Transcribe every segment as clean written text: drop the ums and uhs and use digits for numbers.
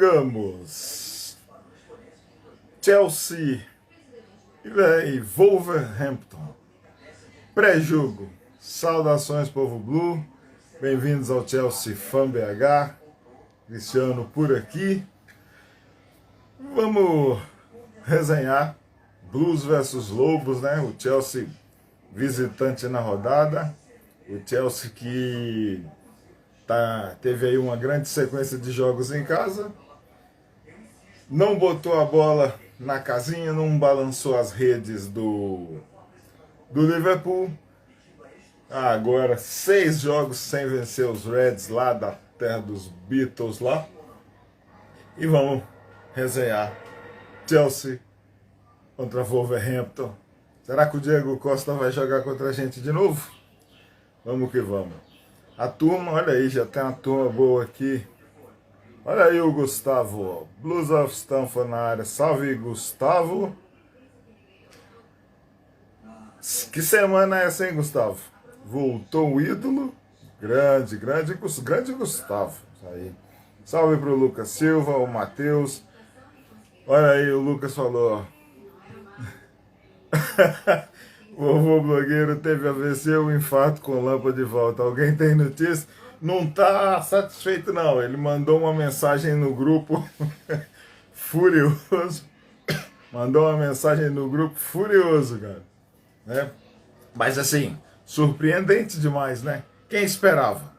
Chegamos! Chelsea e Wolverhampton. Pré-jogo. Saudações, povo Blue. Bem-vindos ao Chelsea Fan BH. Cristiano por aqui. Vamos resenhar Blues versus Lobos, né? O Chelsea visitante na rodada. O Chelsea que teve aí uma grande sequência de jogos em casa. Não botou a bola na casinha, não balançou as redes do Liverpool. Agora 6 jogos sem vencer os Reds lá da terra dos Beatles lá. E vamos resenhar Chelsea contra Wolverhampton. Será que o Diego Costa vai jogar contra a gente de novo? Vamos que vamos. A turma, olha aí, já tem uma turma boa aqui. Olha aí o Gustavo, Blues of Stamford na área. Salve, Gustavo. Que semana é essa, hein, Gustavo? Voltou o ídolo. Grande Gustavo. Aí. Salve pro Lucas Silva, o Matheus. Olha aí, o Lucas falou. O vovô blogueiro teve AVC ou infarto com lâmpada de volta. Alguém tem notícia? Não tá satisfeito, não. Ele mandou uma mensagem no grupo furioso. Mandou uma mensagem no grupo furioso, cara. Né? Mas assim, surpreendente demais, né? Quem esperava?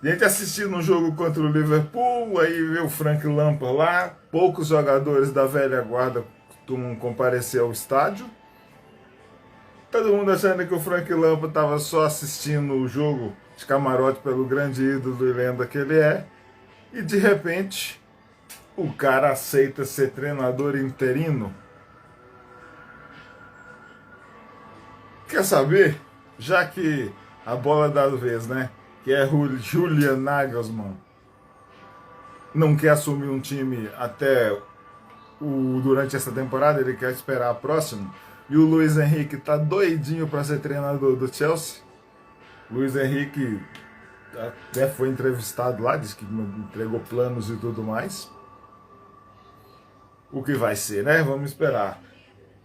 A gente assistindo um jogo contra o Liverpool, aí vê o Frank Lampard lá, poucos jogadores da velha guarda costumam comparecer ao estádio. Todo mundo achando que o Frank Lampard estava só assistindo o jogo de camarote pelo grande ídolo e lenda que ele é. E de repente, o cara aceita ser treinador interino. Quer saber? Já que a bola da vez, né? Que é Julian Nagelsmann, não quer assumir um time durante essa temporada, ele quer esperar a próxima. E o Luiz Henrique tá doidinho para ser treinador do Chelsea. Luiz Henrique até foi entrevistado lá, disse que entregou planos e tudo mais. O que vai ser, né? Vamos esperar.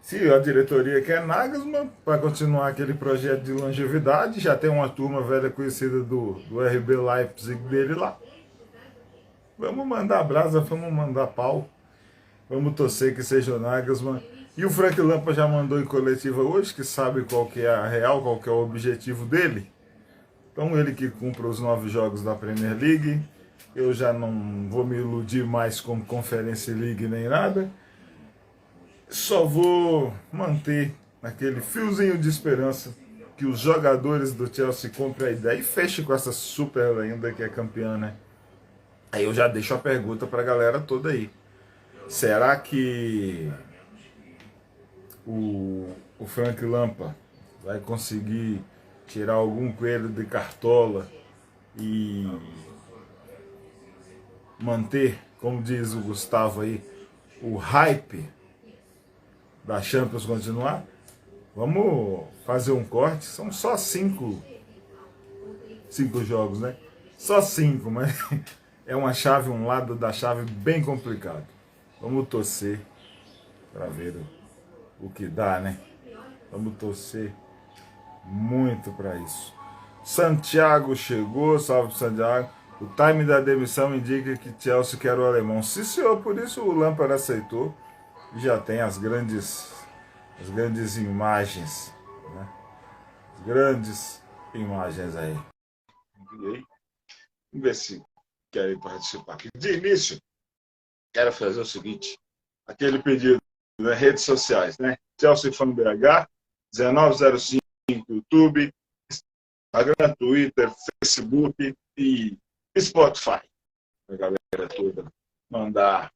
Se a diretoria quer Nagelsmann para continuar aquele projeto de longevidade, já tem uma turma velha conhecida do RB Leipzig dele lá. Vamos mandar brasa, vamos mandar pau. Vamos torcer que seja o Nagelsmann. E o Frank Lampard já mandou em coletiva hoje, que sabe qual que é a real, qual que é o objetivo dele. Então ele que cumpra os 9 jogos da Premier League. Eu já não vou me iludir mais com Conference League nem nada. Só vou manter aquele fiozinho de esperança que os jogadores do Chelsea comprem a ideia e fechem com essa super lenda que é campeã, né? Aí eu já deixo a pergunta pra galera toda aí. Será que o Frank Lampard vai conseguir tirar algum coelho de cartola e manter, como diz o Gustavo aí, o hype da Champions continuar? Vamos fazer um corte, são só 5 jogos, né? Só 5, mas é uma chave, um lado da chave bem complicado. Vamos torcer para ver o que dá, né? Vamos torcer muito para isso. Santiago chegou, salve Santiago. O time da demissão indica que Chelsea quer o alemão. Sim, senhor, por isso o Lampard aceitou. Já tem as grandes imagens, né? As grandes imagens aí. Vamos ver se querem participar aqui. De início, quero fazer o seguinte, aquele pedido nas redes sociais, né? Chelsea Fan BH, 1905 YouTube, Instagram, Twitter, Facebook e Spotify. A galera toda mandar.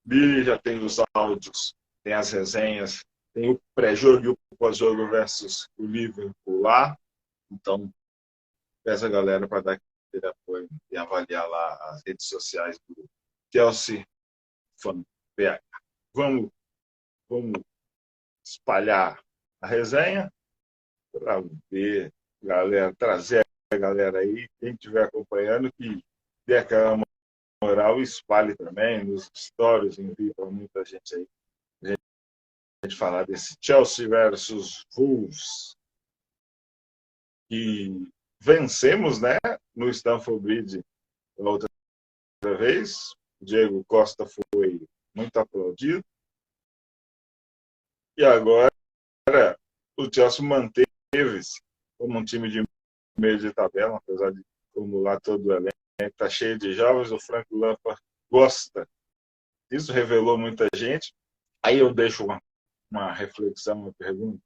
Billy já tem os áudios, tem as resenhas, tem o pré-jogo e o pós-jogo versus o Liverpool lá. Então, peço a galera para dar aquele apoio e avaliar lá as redes sociais do Chelsea Fan BH. Vamos espalhar a resenha para ver, galera, trazer a galera aí, quem estiver acompanhando, que dê aquela moral, espalhe também nos stories, envie para muita gente aí. A gente falar desse Chelsea versus Wolves, que vencemos, né, no Stamford Bridge a outra vez. O Diego Costa foi muito aplaudido. E agora o Chelsea manteve-se como um time de meio de tabela, apesar de acumular todo o elenco. Está cheio de jovens, o Frank Lampard gosta. Isso revelou muita gente. Aí eu deixo uma reflexão, uma pergunta.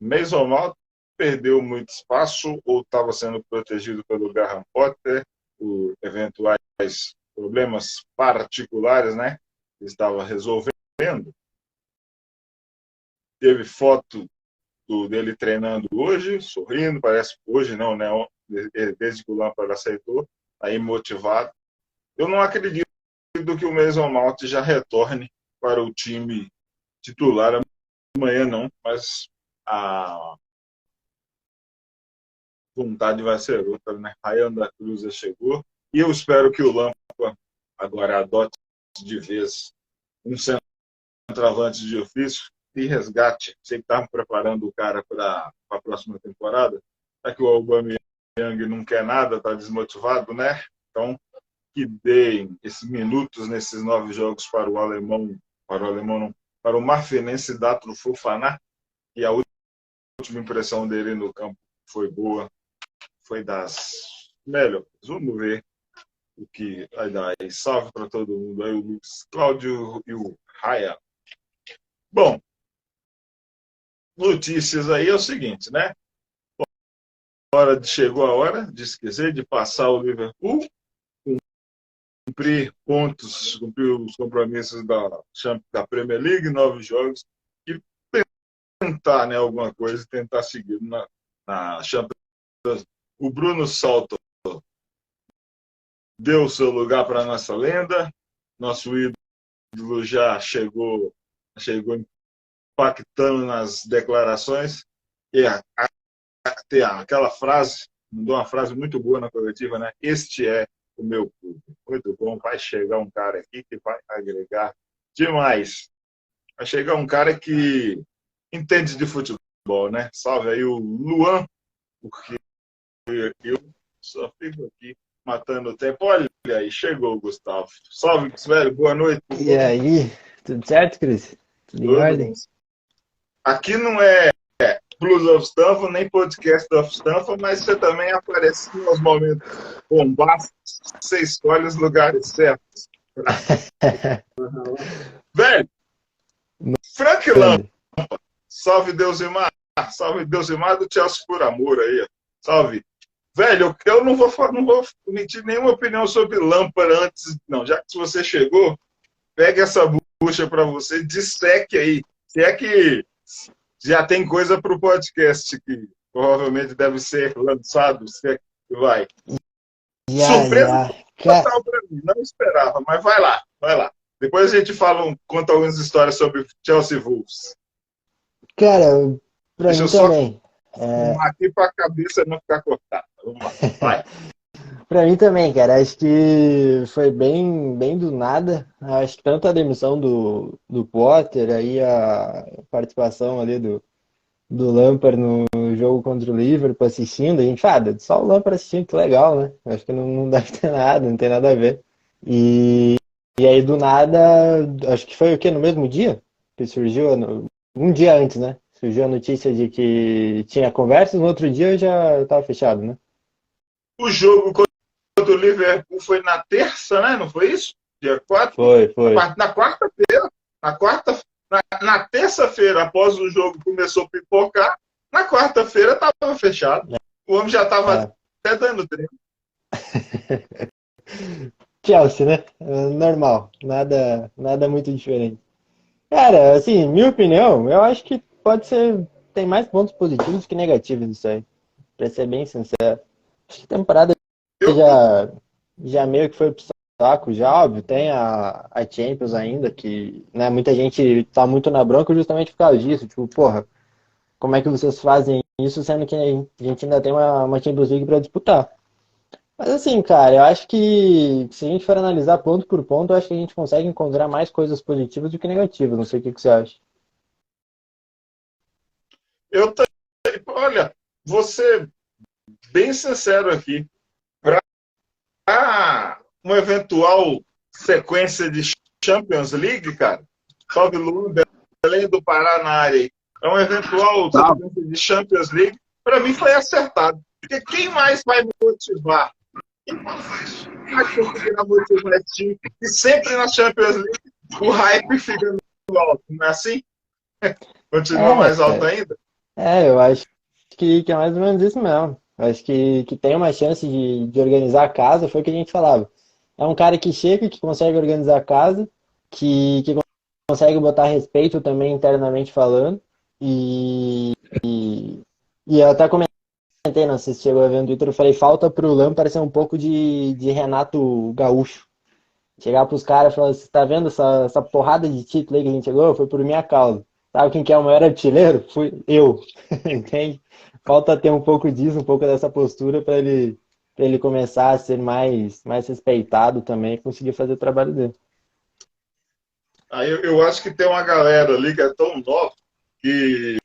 Mason Mount perdeu muito espaço ou estava sendo protegido pelo Graham Potter por eventuais problemas particulares, né? Que estava resolvendo. Teve foto dele treinando hoje, sorrindo, parece hoje não, né? Desde que o Lampard aceitou, aí motivado. Eu não acredito que o Mason Mount já retorne para o time titular amanhã, não, mas a vontade vai ser outra, né? Ryan da Cruz já chegou e eu espero que o Lampard agora adote de vez um centroavante de ofício e resgate. Sei que estavam preparando o cara para a próxima temporada, é que o Aubameyang não quer nada, está desmotivado, né? Então, que deem esses minutos nesses 9 jogos para o alemão não, para o marfinense Datro Fofana, e a última impressão dele no campo foi boa, foi das melhores. Vamos ver o que vai dar aí. Salve para todo mundo aí, o Luiz Cláudio e o Raya. Bom, notícias aí é o seguinte, né? Chegou a hora de esquecer de passar o Liverpool, cumprir pontos, cumprir os compromissos da Premier League, 9 jogos, e tentar, né, alguma coisa, tentar seguir na Champions. O Bruno Salto deu seu lugar para a nossa lenda, nosso ídolo já chegou impactando nas declarações, e aquela frase, mandou uma frase muito boa na coletiva, né? Este é o meu público. Muito bom, vai chegar um cara aqui que vai agregar demais. Vai chegar um cara que entende de futebol, né? Salve aí o Luan, porque eu só fico aqui matando o tempo. Olha aí, chegou o Gustavo. Salve, velho, boa noite. E aí, tudo certo, Cris? Tudo em ordem? Aqui não é Blues of Stanford, nem podcast of Stanford, mas você também aparece nos momentos bombásticos, você escolhe os lugares certos. Velho, Frank Lampard, salve Deusimar do Chelsea por amor aí, salve. Velho, eu não vou emitir nenhuma opinião sobre Lampard antes, não, já que se você chegou, pegue essa bucha para você, disseque aí, se é que já tem coisa para o podcast que provavelmente deve ser lançado, se é que vai. Surpresa total para mim, não esperava, mas vai lá. Depois a gente conta algumas histórias sobre Chelsea Wolves. Cara, para mim também. Aqui para a cabeça não ficar cortada. Vamos lá, vai. Para mim também, cara. Acho que foi bem do nada. Acho que tanto a demissão do Potter, aí a participação ali do Lampard no jogo contra o Liverpool assistindo. A gente fala, só o Lampard assistindo, que legal, né? Acho que não deve ter nada, não tem nada a ver. E aí do nada, acho que foi o quê? No mesmo dia? Que surgiu, um dia antes, né? Surgiu a notícia de que tinha conversas, no outro dia já estava fechado, né? O jogo contra o Liverpool foi na terça, né? Não foi isso? Dia 4? Foi. Na quarta-feira. Na terça-feira, após o jogo começou a pipocar, na quarta-feira estava fechado. O homem já estava até dando treino. Chelsea, né? Normal. Nada muito diferente. Cara, assim, minha opinião, eu acho que tem mais pontos positivos que negativos nisso aí. Pra ser bem sincero. Acho que a temporada já meio que foi pro saco, já, óbvio. Tem a Champions ainda, que, né, muita gente tá muito na bronca justamente por causa disso. Tipo, porra, como é que vocês fazem isso sendo que a gente ainda tem uma Champions League pra disputar? Mas assim, cara, eu acho que se a gente for analisar ponto por ponto, eu acho que a gente consegue encontrar mais coisas positivas do que negativas. Não sei o que que você acha. Eu, olha, vou ser bem sincero aqui. Para uma eventual sequência de Champions League, cara, salve Luan, Belém do Pará na área aí. É uma eventual Tá. sequência de Champions League, para mim foi acertado. Porque quem mais vai me motivar? Quem mais vai conseguir motivar esse time? E sempre na Champions League o hype fica no alto, não é assim? Continua É, mais alto ainda? eu acho que é mais ou menos isso mesmo. Eu acho que tem uma chance de organizar a casa, foi o que a gente falava. É um cara que chega, que consegue organizar a casa, que consegue botar respeito também internamente falando. E, e eu até comentei, não sei se chegou a ver no Twitter, eu falei, falta pro Lampard ser um pouco de Renato Gaúcho. Chegar pros caras e falar, você tá vendo essa porrada de título aí que a gente chegou? Foi por minha causa. Sabe quem que é o maior artilheiro? Fui eu. Entende? Falta ter um pouco disso, um pouco dessa postura para ele começar a ser mais respeitado também e conseguir fazer o trabalho dele. Aí eu acho que tem uma galera ali que é tão nova que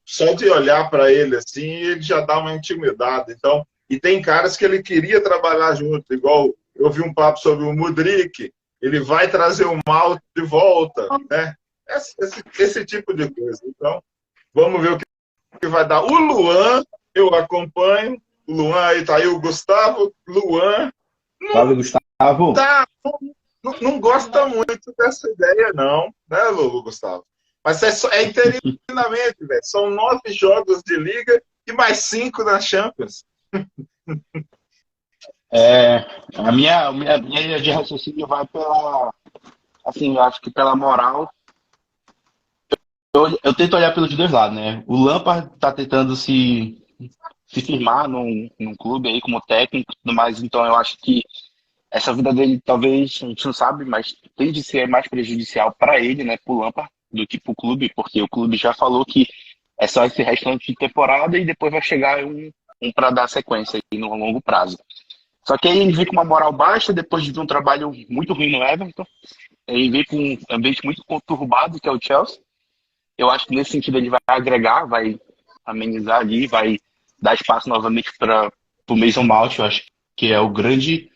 só de olhar para ele assim, ele já dá uma intimidade. Então, e tem caras que ele queria trabalhar junto, igual eu vi um papo sobre o Mudryk, ele vai trazer o Mal de volta, né? Esse tipo de coisa. Então, vamos ver o que vai dar. O Luan, eu acompanho. O Luan, aí tá aí o Gustavo. Luan Salve, não Gustavo. tá, não gosta muito dessa ideia, não, né, Gustavo? Mas é interinamente, velho. São 9 jogos de liga e mais 5 na Champions. É, a minha linha de raciocínio vai pela, assim, eu acho que pela moral. Eu tento olhar pelos dois lados, né? O Lampard tá tentando se firmar num clube aí como técnico e tudo mais, então eu acho que essa vida dele, talvez, a gente não sabe, mas tende a ser mais prejudicial para ele, né, pro Lampard, do que pro clube, porque o clube já falou que é só esse restante de temporada e depois vai chegar um para dar sequência aí no longo prazo. Só que aí ele vem com uma moral baixa, depois de um trabalho muito ruim no Everton, ele vem com um ambiente muito conturbado, que é o Chelsea. Eu acho que nesse sentido ele vai agregar, vai amenizar ali, vai dar espaço novamente para o Mason Mount. Eu acho que o que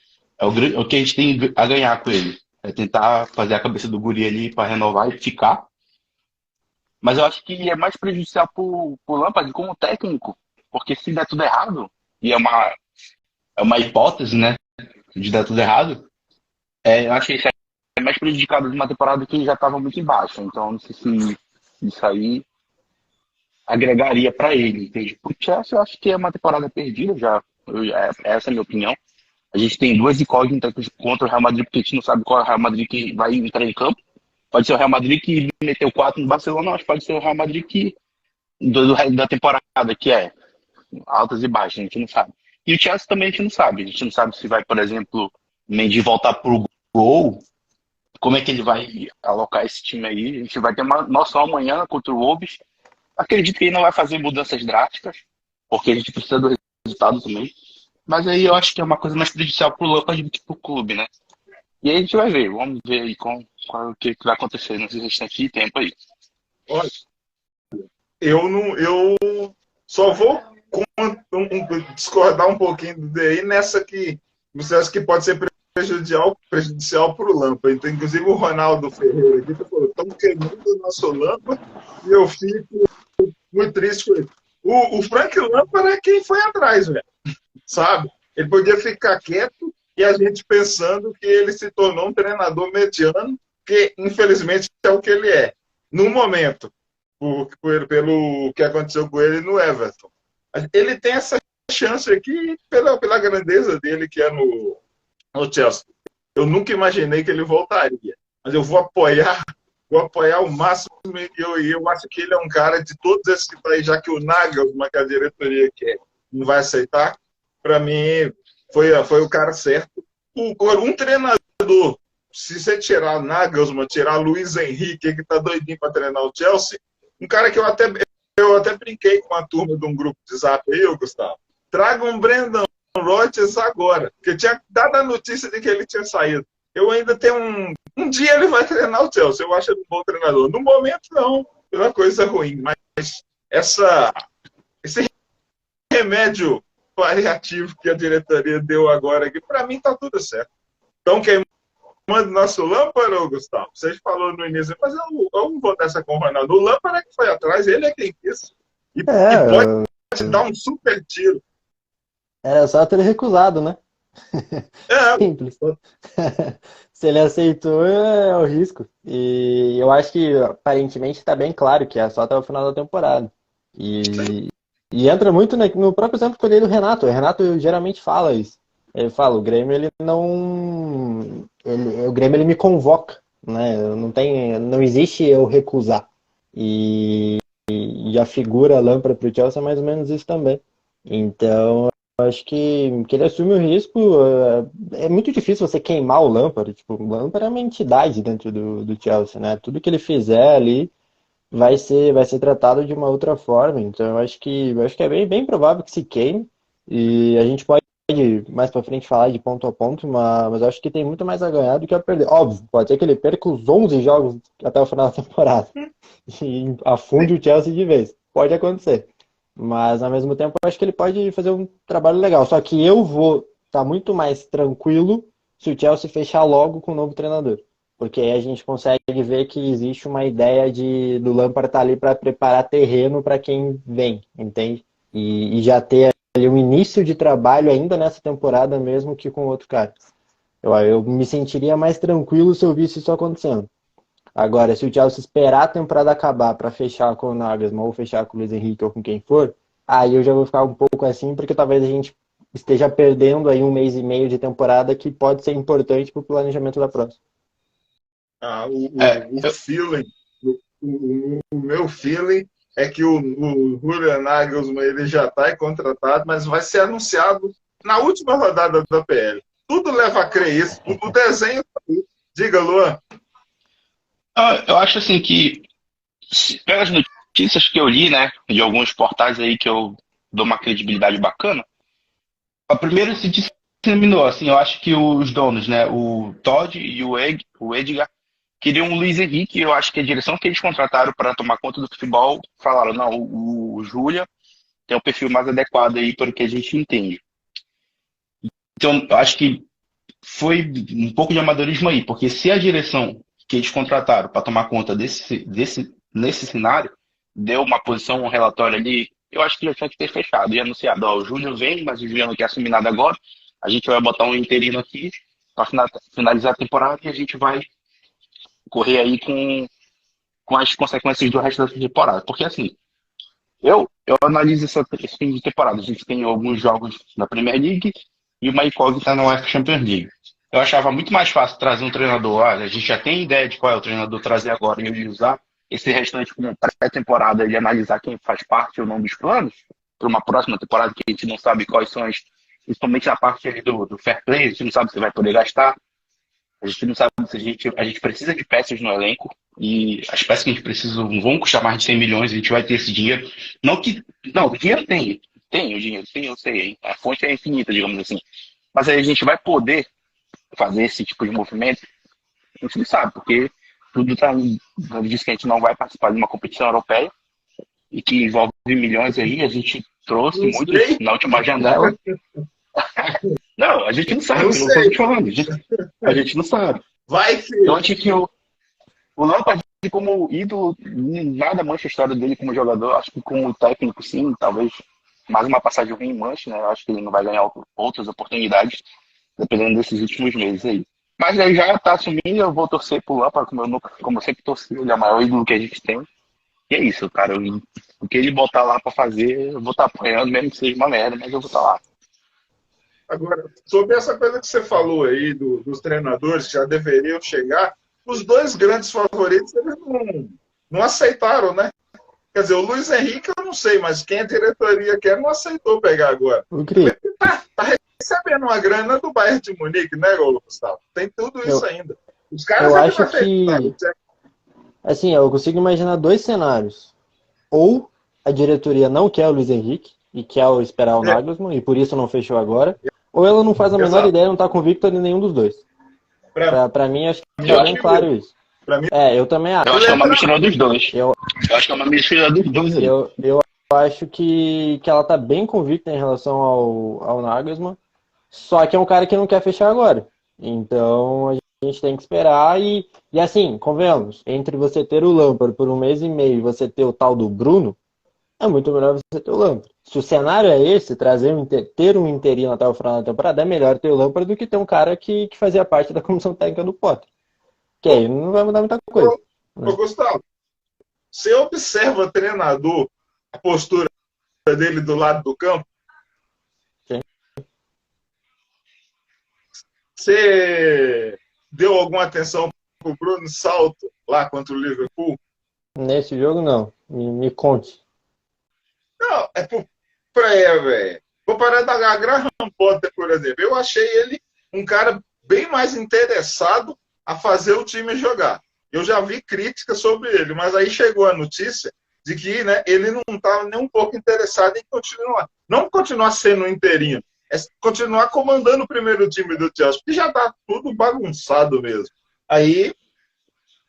a gente tem a ganhar com ele. É tentar fazer a cabeça do guri ali para renovar e ficar. Mas eu acho que é mais prejudicial pro Lampard como técnico, porque se der tudo errado, e é uma hipótese, né, de dar tudo errado, eu acho que ele é mais prejudicado de uma temporada que já estava muito embaixo. Então, não sei se isso aí agregaria para ele, entende? O Chelsea eu acho que é uma temporada perdida já. Essa é a minha opinião. A gente tem duas incógnitas contra o Real Madrid, porque a gente não sabe qual é o Real Madrid que vai entrar em campo. Pode ser o Real Madrid que meteu 4 no Barcelona, mas pode ser o Real Madrid que do resto da temporada, que é altas e baixas, a gente não sabe. E o Chelsea também a gente não sabe. A gente não sabe se vai, por exemplo, Mendy voltar pro gol, como é que ele vai alocar esse time aí. A gente vai ter uma noção amanhã contra o Wolves. Acredito que ele não vai fazer mudanças drásticas, porque a gente precisa do resultado também. Mas aí eu acho que é uma coisa mais prejudicial pro Lampard do que pro clube, né? E aí a gente vai ver, vamos ver aí o que vai acontecer nesse restante de tempo aí. Olha, eu não, eu só vou discordar um pouquinho do DI nessa que você acha que pode ser prejudicial para o Lampa. Então, inclusive o Ronaldo Ferreira aqui falou, estamos queimando o nosso Lampa e eu fico muito triste com ele. O Frank Lampard é quem foi atrás, velho. Sabe? Ele podia ficar quieto e a gente pensando que ele se tornou um treinador mediano, que infelizmente é o que ele é. No momento, pelo que aconteceu com ele no Everton. Ele tem essa chance aqui pela grandeza dele que é no Chelsea. Eu nunca imaginei que ele voltaria, mas eu vou apoiar o máximo. Eu acho que ele é um cara de todos esses que estão aí, já que o Nagelsmann, que a diretoria quer, não vai aceitar, para mim foi o cara certo. Um treinador, se você tirar Nagelsmann, tirar Luiz Henrique, que está doidinho para treinar o Chelsea, um cara que eu até brinquei com a turma de um grupo de zap aí, Gustavo. Traga um Brendan Rodgers agora, porque eu tinha dado a notícia de que ele tinha saído. Eu ainda tenho um dia ele vai treinar o Chelsea, eu acho ele um bom treinador. No momento, não, é uma coisa ruim, mas esse remédio variativo que a diretoria deu agora aqui, para mim tá tudo certo. Então, quem manda o nosso Lampard, ô Gustavo, você falou no início, mas eu não vou nessa com o Ronaldo. O Lampard é que foi atrás, ele é quem quis. E pode dar um super tiro. Era só ter recusado, né? Simples. Se ele aceitou, é o risco. E eu acho que, aparentemente, está bem claro que é só até o final da temporada. E entra muito no próprio exemplo que eu dei do Renato. O Renato geralmente fala isso. Ele fala, o Grêmio, ele não... o Grêmio, ele me convoca, né? Não existe eu recusar. E a figura Lampard para o Chelsea é mais ou menos isso também. Então, acho que ele assume o risco. É muito difícil você queimar o Lampard. Tipo, o Lampard é uma entidade dentro do Chelsea, né? Tudo que ele fizer ali vai ser tratado de uma outra forma. Então, eu acho que é bem provável que se queime. E a gente pode mais pra frente falar de ponto a ponto, mas eu acho que tem muito mais a ganhar do que a perder. Óbvio, pode ser que ele perca os 11 jogos até o final da temporada e afunde o Chelsea de vez. Pode acontecer. Mas, ao mesmo tempo, eu acho que ele pode fazer um trabalho legal. Só que eu vou estar muito mais tranquilo se o Chelsea fechar logo com o novo treinador. Porque aí a gente consegue ver que existe uma ideia do Lampard estar ali para preparar terreno para quem vem, entende? E já ter ali um início de trabalho ainda nessa temporada mesmo que com outro cara. Eu me sentiria mais tranquilo se eu visse isso acontecendo. Agora, se o Chelsea esperar a temporada acabar para fechar com o Nagelsmann ou fechar com o Luiz Henrique ou com quem for, aí eu já vou ficar um pouco assim, porque talvez a gente esteja perdendo aí 1 mês e meio de temporada que pode ser importante para o planejamento da próxima. O meu feeling é que o Julian Nagelsmann ele já está contratado, mas vai ser anunciado na última rodada da PL. Tudo leva a crer isso. O desenho. Diga, Luan. Eu acho assim que, pelas notícias que eu li, né, de alguns portais aí que eu dou uma credibilidade bacana, a primeira se disseminou, assim, eu acho que os donos, né, o Todd e o Edgar, queriam o Luiz Henrique, eu acho que a direção que eles contrataram para tomar conta do futebol, falaram, não, o Júlia tem o perfil mais adequado aí para o que a gente entende. Então, eu acho que foi um pouco de amadorismo aí, porque se a direção que eles contrataram para tomar conta nesse cenário deu uma posição, um relatório ali, eu acho que já tinha que ter fechado e anunciado, ó, o Júlio vem, mas o Júlio não quer assumir nada agora, a gente vai botar um interino aqui para finalizar a temporada e a gente vai correr aí com as consequências do resto da temporada. Porque assim, eu analiso esse fim de temporada. A gente tem alguns jogos na Premier League e uma incógnita na UEFA Champions League. Eu achava muito mais fácil trazer um treinador. Olha, a gente já tem ideia de qual é o treinador trazer agora e ele usar esse restante como pré-temporada e analisar quem faz parte ou não dos planos para uma próxima temporada que a gente não sabe quais são principalmente na parte ali do fair play, a gente não sabe se vai poder gastar. A gente não sabe se a gente precisa de peças no elenco e as peças que a gente precisa vão custar mais de 100 milhões, a gente vai ter esse dinheiro. Não, o dinheiro tem o dinheiro, tem, eu sei, hein? A fonte é infinita, digamos assim. Mas aí a gente vai poder fazer esse tipo de movimento? A gente não sabe, porque tudo diz que a gente não vai participar de uma competição europeia e que envolve milhões aí, a gente trouxe muito na última janela. Não, a gente não sabe, eu não tô falando. A gente não sabe. Vai, filho. Eu acho que o Lampard, como ídolo, nada mancha a história dele como jogador. Acho que como técnico, sim, talvez mais uma passagem ruim manche, né? Eu acho que ele não vai ganhar outras oportunidades, dependendo desses últimos meses aí. Mas ele já tá assumindo, eu vou torcer pro Lampard, como eu sempre torci, ele é o maior ídolo que a gente tem. E é isso, cara. O que ele botar lá pra fazer, eu vou estar apoiando, mesmo que seja uma merda, mas eu vou estar lá. Agora, sobre essa coisa que você falou aí dos treinadores que já deveriam chegar, os dois grandes favoritos eles não aceitaram, né? Quer dizer, o Luiz Henrique eu não sei, mas quem a diretoria quer não aceitou pegar agora. Ele tá recebendo uma grana do Bayern de Munique, né, Gustavo? Tem tudo isso ainda. Os caras eu acho que assim, eu consigo imaginar 2 cenários. Ou a diretoria não quer o Luiz Henrique e quer esperar o Nagelsmann e por isso não fechou agora. ou ela não faz a menor Exato. ideia, não tá convicta de nenhum dos dois. Pra mim, acho que Eu tá acho bem claro isso. Pra mim, Eu também acho. Eu acho que é uma mistura dos dois. Eu, Eu acho que é uma mistura dos dois aí. eu acho que ela tá bem convicta em relação ao Nagelsmann, só que é um cara que não quer fechar agora. Então a gente tem que esperar e assim, convenhamos, entre você ter o Lampard por um mês e meio e você ter o tal do Bruno, é muito melhor você ter o Lampard. Se o cenário é esse, ter um interino até o final da temporada, é melhor ter o Lampard do que ter um cara que fazia parte da comissão técnica do Potter. Que aí não vai mudar muita coisa. ô, Gustavo, você observa o treinador, a postura dele do lado do campo, Sim. você deu alguma atenção pro Bruno Salto lá contra o Liverpool? Nesse jogo, não. Me conte. Não, é pro velho. Comparado a Graham Potter, por exemplo, eu achei ele um cara bem mais interessado a fazer o time jogar. Eu já vi críticas sobre ele, mas aí chegou a notícia de que, né, ele não estava nem um pouco interessado em continuar. Não continuar sendo interino, é continuar comandando o primeiro time do Chelsea, porque já está tudo bagunçado mesmo. Aí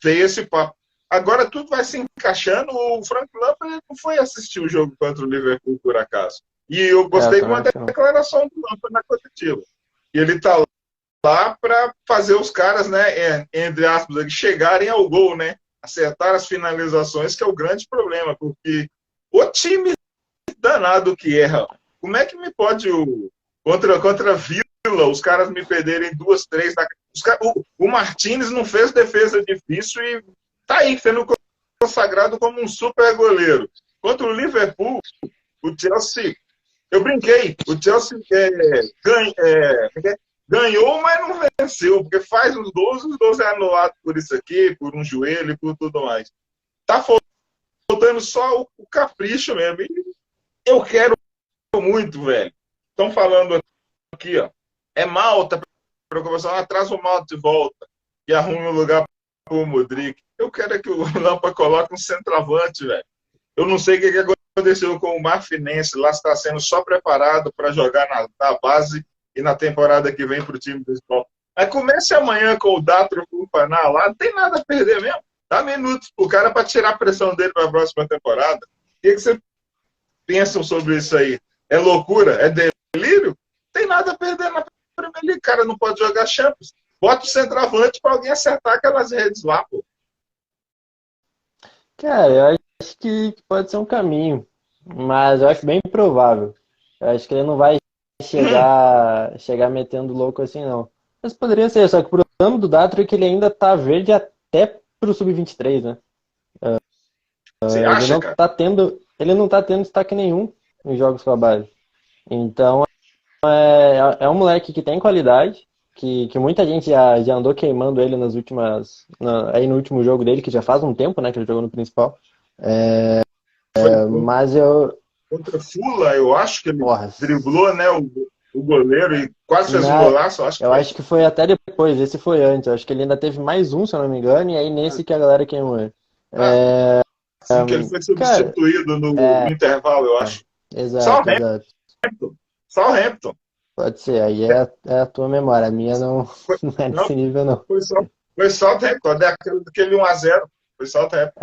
veio esse papo. Agora tudo vai se encaixando. O Frank Lampard não foi assistir o jogo contra o Liverpool por acaso. E eu gostei de uma declaração do Lampard na coletiva. E ele está lá para fazer os caras, né, entre aspas, eles chegarem ao gol, né? Acertar as finalizações, que é o grande problema, porque o time danado que erra, como é que me pode contra a Vila, os caras me perderem 2, 3, o Martínez não fez defesa difícil e tá aí sendo consagrado como um super goleiro. Contra o Liverpool, o Chelsea, eu brinquei, o Chelsea ganhou, mas não venceu, porque faz os gols é anulado por isso aqui, por um joelho e por tudo mais. Tá faltando só o capricho mesmo. E eu quero muito, velho. Estão falando aqui, ó. É Malta, preocupação, traz o Malta de volta e arrume um lugar para o Modric. Eu quero que o Lampa coloque um centroavante, velho. Eu não sei o que aconteceu com o Marfinense, lá está sendo só preparado para jogar na base e na temporada que vem para o time principal. Mas comece amanhã com o Datro Fumpaná lá, não tem nada a perder mesmo. Dá minutos pro cara para tirar a pressão dele para a próxima temporada. O que vocês pensam sobre isso aí? É loucura? É delírio? Não tem nada a perder na Premier League. O cara não pode jogar Champions. Bota o centroavante para alguém acertar aquelas redes lá, pô. Cara, eu acho que pode ser um caminho, mas eu acho bem provável. Eu acho que ele não vai chegar metendo louco assim, não. Mas poderia ser, só que o problema do Datro é que ele ainda tá verde até pro Sub-23, né? Você acha, cara? Ele não tá tendo destaque nenhum em jogos com a base. Então, é um moleque que tem qualidade, que muita gente já andou queimando ele aí no último jogo dele, que já faz um tempo, né, que ele jogou no principal. Mas eu... Contra Fula, eu acho que ele Porra, driblou, né, o goleiro e quase fez um golaço. Acho que foi até depois, esse foi antes. Eu acho que ele ainda teve mais um, se eu não me engano, e aí nesse que a galera queimou ele. Sim, que ele foi substituído no intervalo, eu acho. Exato. Southampton. Pode ser, aí é a tua memória. A minha não é desse nível, não. Foi Southampton, aquele 1-0. Foi Southampton.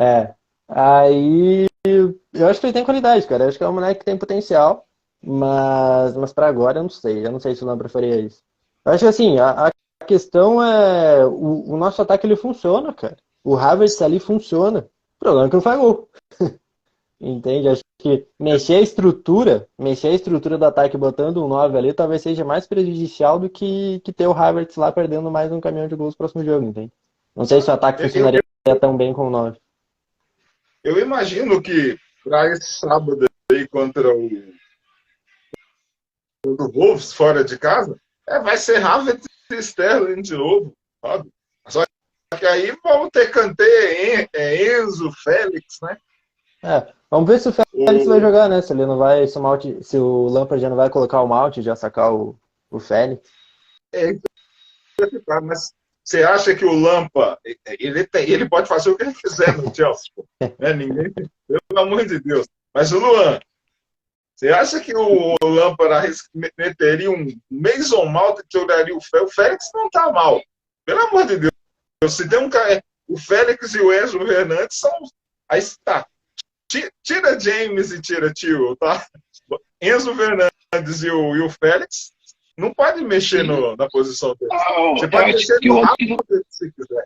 Aí eu acho que ele tem qualidade, cara. Eu acho que é um moleque que tem potencial, mas pra agora eu não sei. Eu não sei se o Lampard preferia isso. Eu acho que assim, a questão é o nosso ataque ele funciona, cara. O Havertz ali funciona. O problema é que não faz gol. Entende? Acho que mexer a estrutura do ataque botando um 9 ali talvez seja mais prejudicial do que ter o Havertz lá perdendo mais um caminhão de gols no próximo jogo, entende? Não sei se o ataque funcionaria tão bem com o 9. Eu imagino que para esse sábado aí contra o Wolves fora de casa, vai ser Havertz e Sterling de novo, sabe? Só que aí vamos ter Kanté, Enzo, Félix, né? Vamos ver se o Félix vai jogar, né? Se ele não vai, se o Lampard já não vai colocar o Mount, já sacar o Félix. Mas você acha que o Lampa ele pode fazer o que ele quiser no Chelsea? Pô. Ninguém, pelo amor de Deus. Mas o Luan, Você acha que o Lampard meteria um Mason Mount e tiraria o Félix? O Félix não tá mal. Pelo amor de Deus. Se tem um cara... O Félix e o Enzo Fernandes são... Aí está. Tira James e tira Tio, tá? Enzo Fernandes e o Félix não pode mexer na posição deles. Você pode mexer no rápido se quiser.